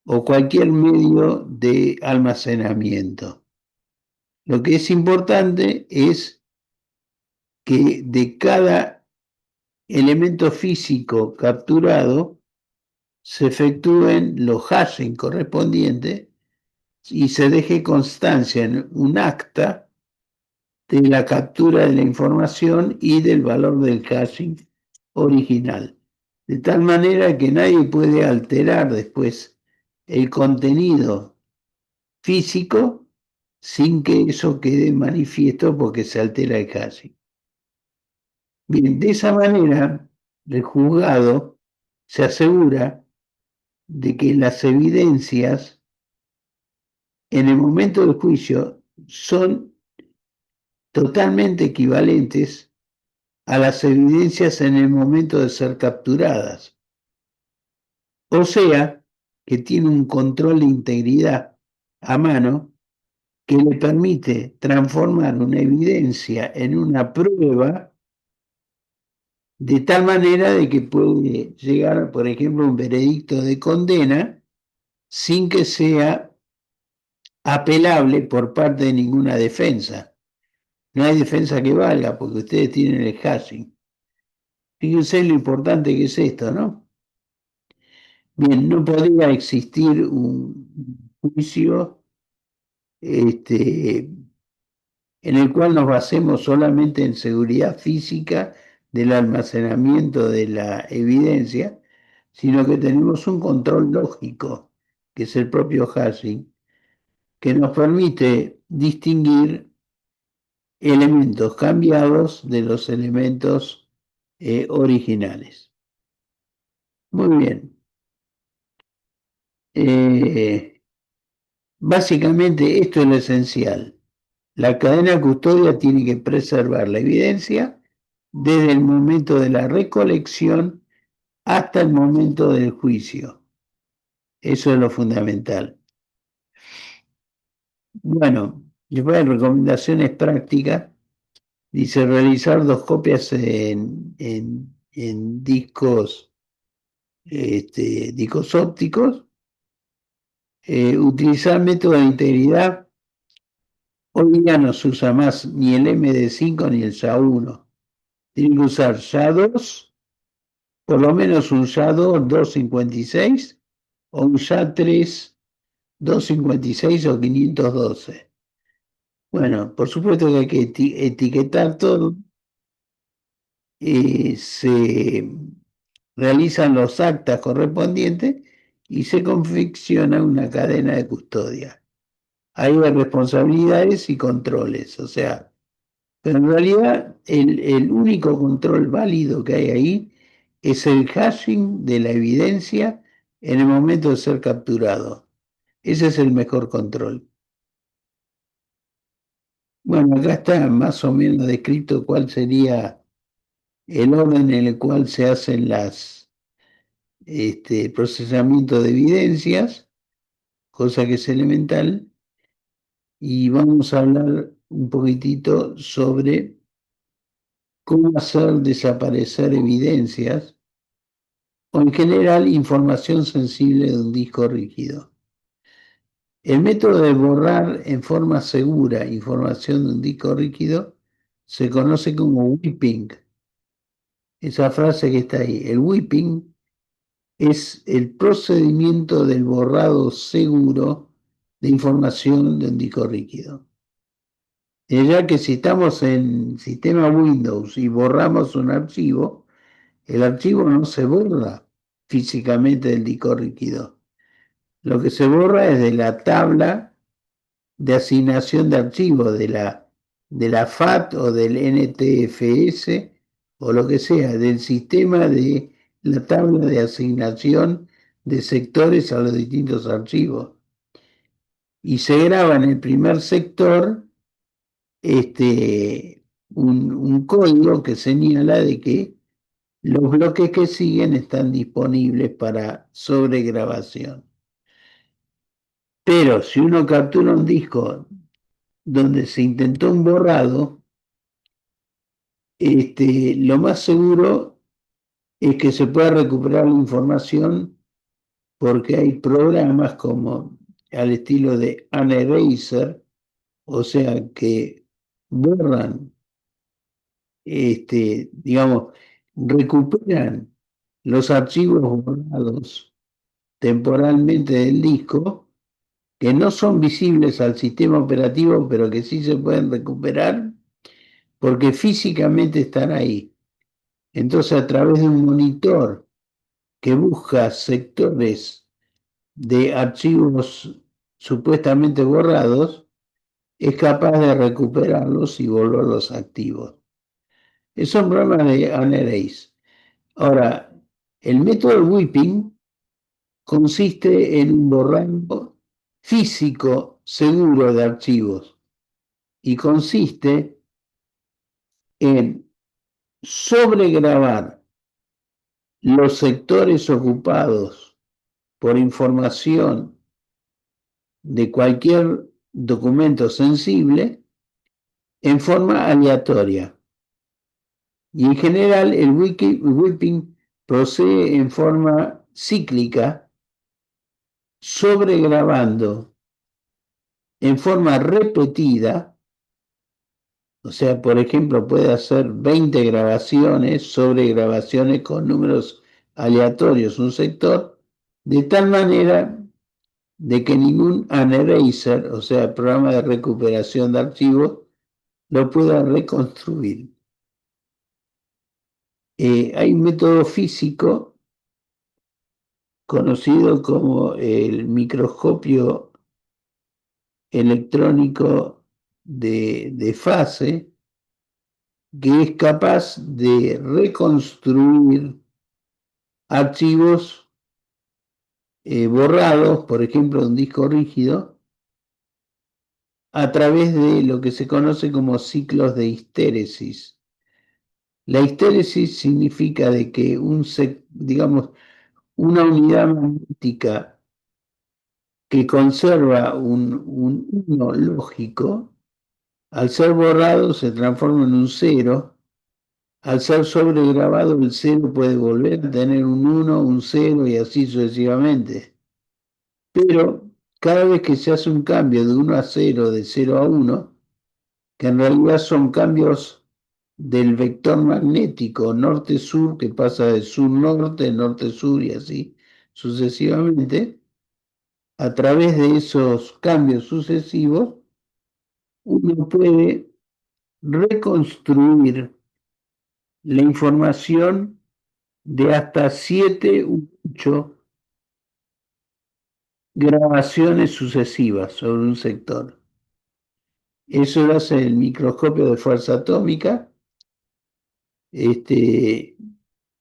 o cualquier medio de almacenamiento. Lo que es importante es que de cada elemento físico capturado se efectúen los hashing correspondientes y se deje constancia en un acta de la captura de la información y del valor del hashing original. De tal manera que nadie puede alterar después el contenido físico sin que eso quede manifiesto porque se altera el hashing. Bien, de esa manera el juzgado se asegura de que las evidencias en el momento del juicio son totalmente equivalentes a las evidencias en el momento de ser capturadas. O sea, que tiene un control de integridad a mano que le permite transformar una evidencia en una prueba de tal manera de que puede llegar, por ejemplo, a un veredicto de condena sin que sea apelable por parte de ninguna defensa. No hay defensa que valga porque ustedes tienen el hashing. Fíjense lo importante que es esto, ¿no? Bien, no podría existir un juicio en el cual nos basemos solamente en seguridad física del almacenamiento de la evidencia, sino que tenemos un control lógico, que es el propio hashing, que nos permite distinguir elementos cambiados de los elementos originales. Muy bien. Básicamente esto es lo esencial. La cadena de custodia tiene que preservar la evidencia desde el momento de la recolección hasta el momento del juicio. Eso es lo fundamental. Bueno, después de recomendaciones prácticas, dice realizar 2 copias en discos, discos ópticos, utilizar método de integridad. Hoy día no se usa más ni el MD5 ni el SHA-1. Tienen que usar SHA-2, por lo menos un SHA-2 256 o un SHA-3 256 o 512. Bueno, por supuesto que hay que etiquetar todo. Se realizan los actas correspondientes y se confecciona una cadena de custodia. Hay responsabilidades y controles, o sea, pero en realidad el único control válido que hay ahí es el hashing de la evidencia en el momento de ser capturado. Ese es el mejor control. Bueno, acá está más o menos descrito cuál sería el orden en el cual se hacen procesamiento de evidencias, cosa que es elemental, y vamos a hablar un poquitito sobre cómo hacer desaparecer evidencias o en general información sensible de un disco rígido. El método de borrar en forma segura información de un disco rígido se conoce como whipping. Esa frase que está ahí, el whipping es el procedimiento del borrado seguro de información de un disco rígido. Ya que si estamos en sistema Windows y borramos un archivo, el archivo no se borra físicamente del disco rígido. Lo que se borra es de la tabla de asignación de archivos, de la FAT o del NTFS o lo que sea, del sistema de la tabla de asignación de sectores a los distintos archivos. Y se graba en el primer sector un código que señala de que los bloques que siguen están disponibles para sobregrabación. Pero si uno captura un disco donde se intentó un borrado, lo más seguro es que se pueda recuperar la información porque hay programas como al estilo de Uneraser, o sea, que borran, digamos, recuperan los archivos borrados temporalmente del disco, que no son visibles al sistema operativo, pero que sí se pueden recuperar porque físicamente están ahí. Entonces, a través de un monitor que busca sectores de archivos supuestamente borrados, es capaz de recuperarlos y volverlos activos. Son programas de Unerace. Ahora, el método whipping consiste en un borrado físico seguro de archivos y consiste en sobregrabar los sectores ocupados por información de cualquier documento sensible en forma aleatoria. Y en general el whipping procede en forma cíclica, sobregrabando en forma repetida, o sea, por ejemplo, puede hacer 20 grabaciones, sobregrabaciones con números aleatorios, un sector, de tal manera de que ningún Uneraser, o sea, programa de recuperación de archivos, lo pueda reconstruir. Hay un método físico conocido como el microscopio electrónico de fase, que es capaz de reconstruir archivos borrados, por ejemplo, de un disco rígido, a través de lo que se conoce como ciclos de histéresis. La histéresis significa de que digamos, una unidad magnética que conserva un 1 lógico, al ser borrado se transforma en un 0. Al ser sobregrabado, el 0 puede volver a tener un 1, un 0 y así sucesivamente. Pero cada vez que se hace un cambio de 1 a 0, de 0 a 1, que en realidad son cambios del vector magnético norte-sur, que pasa de sur-norte, norte-sur y así sucesivamente, a través de esos cambios sucesivos, uno puede reconstruir la información de hasta 7 u 8 grabaciones sucesivas sobre un sector. Eso lo hace el microscopio de fuerza atómica,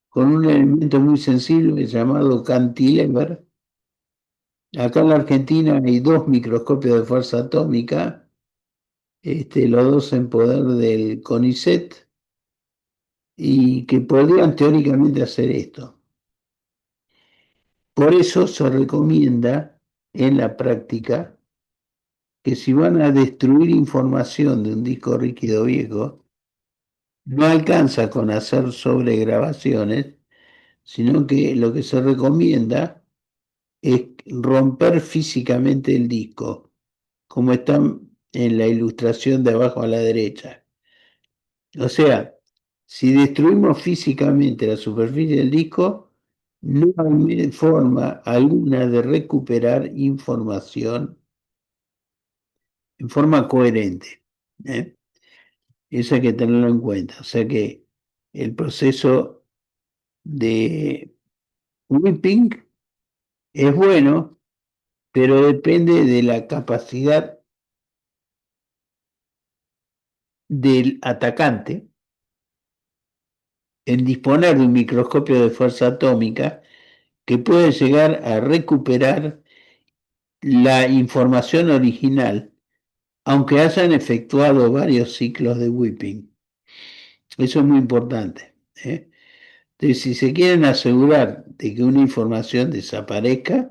con un elemento muy sensible llamado cantilever. Acá en la Argentina hay 2 microscopios de fuerza atómica, los 2 en poder del CONICET, y que podrían teóricamente hacer esto. Por eso se recomienda en la práctica que si van a destruir información de un disco rígido viejo, no alcanza con hacer sobregrabaciones, sino que lo que se recomienda es romper físicamente el disco, como está en la ilustración de abajo a la derecha. O sea, si destruimos físicamente la superficie del disco, no hay forma alguna de recuperar información en forma coherente. Eso hay que tenerlo en cuenta. O sea que el proceso de whipping es bueno, pero depende de la capacidad del atacante en disponer de un microscopio de fuerza atómica que puede llegar a recuperar la información original, aunque hayan efectuado varios ciclos de whipping. Eso es muy importante. Entonces, si se quieren asegurar de que una información desaparezca,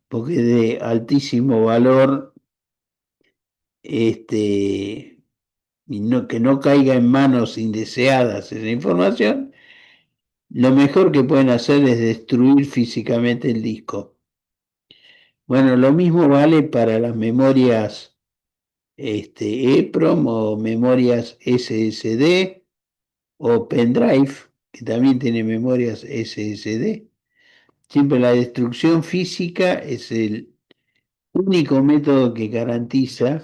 porque es de altísimo valor, y que no caiga en manos indeseadas esa información, lo mejor que pueden hacer es destruir físicamente el disco. Bueno, lo mismo vale para las memorias EEPROM o memorias SSD o pendrive, que también tiene memorias SSD. Siempre la destrucción física es el único método que garantiza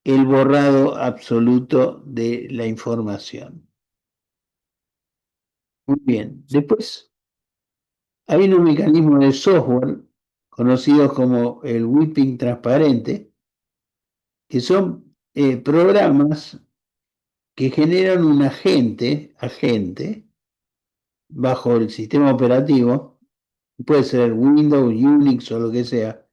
el borrado absoluto de la información. Muy bien. Después hay unos mecanismos de software conocidos como el whipping transparente, que son programas que generan un agente bajo el sistema operativo, puede ser Windows, Unix o lo que sea,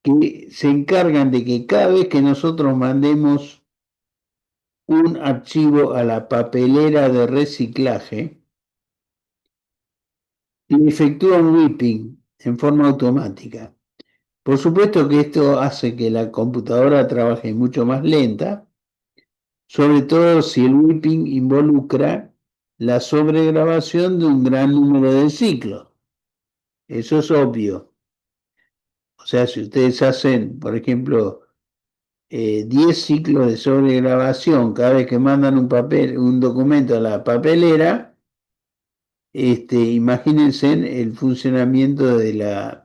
que se encargan de que cada vez que nosotros mandemos un archivo a la papelera de reciclaje, le efectúa un whipping en forma automática. Por supuesto que esto hace que la computadora trabaje mucho más lenta, sobre todo si el whipping involucra la sobregrabación de un gran número de ciclos. Eso es obvio. O sea, si ustedes hacen, por ejemplo, 10 ciclos de sobregrabación cada vez que mandan un documento a la papelera, imagínense el funcionamiento de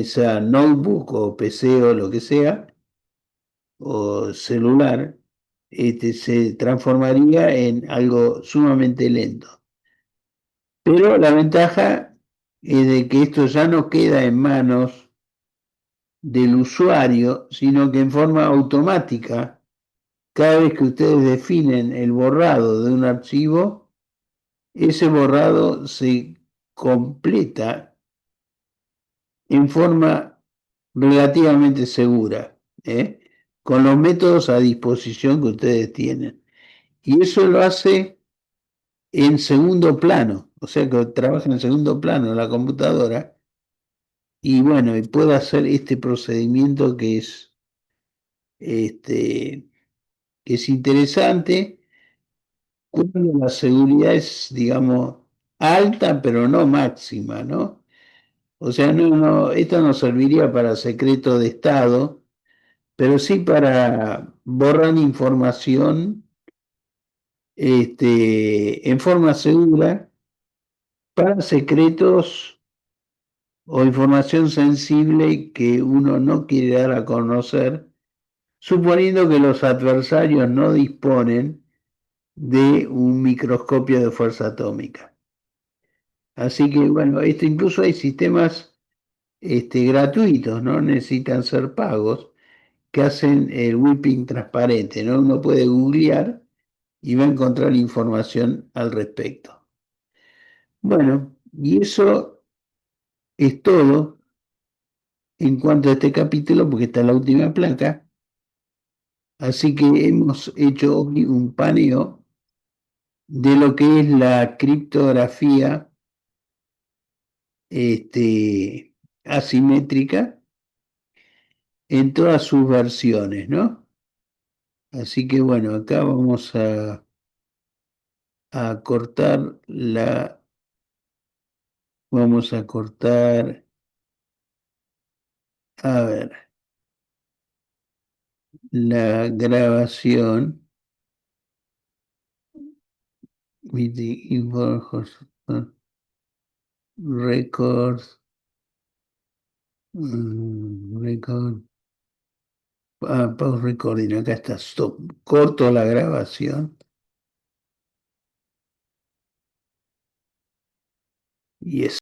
esa notebook o PC o lo que sea, o celular, se transformaría en algo sumamente lento. Pero la ventaja es de que esto ya no queda en manos del usuario, sino que en forma automática, cada vez que ustedes definen el borrado de un archivo, ese borrado se completa en forma relativamente segura, con los métodos a disposición que ustedes tienen. Y eso lo hace en segundo plano, o sea que trabaja en segundo plano la computadora, y bueno, y puede hacer este procedimiento que es interesante cuando la seguridad es, digamos, alta, pero no máxima, ¿no? O sea, esto no serviría para secreto de Estado, pero sí para borrar información en forma segura para secretos o información sensible que uno no quiere dar a conocer suponiendo que los adversarios no disponen de un microscopio de fuerza atómica. Así que, bueno, incluso hay sistemas gratuitos, no necesitan ser pagos, que hacen el whipping transparente, ¿no? Uno puede googlear y va a encontrar información al respecto. Bueno, y eso es todo en cuanto a este capítulo, porque está la última placa. Así que hemos hecho hoy un paneo de lo que es la criptografía asimétrica en todas sus versiones, ¿no? Así que bueno, acá vamos a cortar vamos a cortar, a ver, la grabación. Meeting records, record, pause recording, acá está, stop, corto la grabación. Y es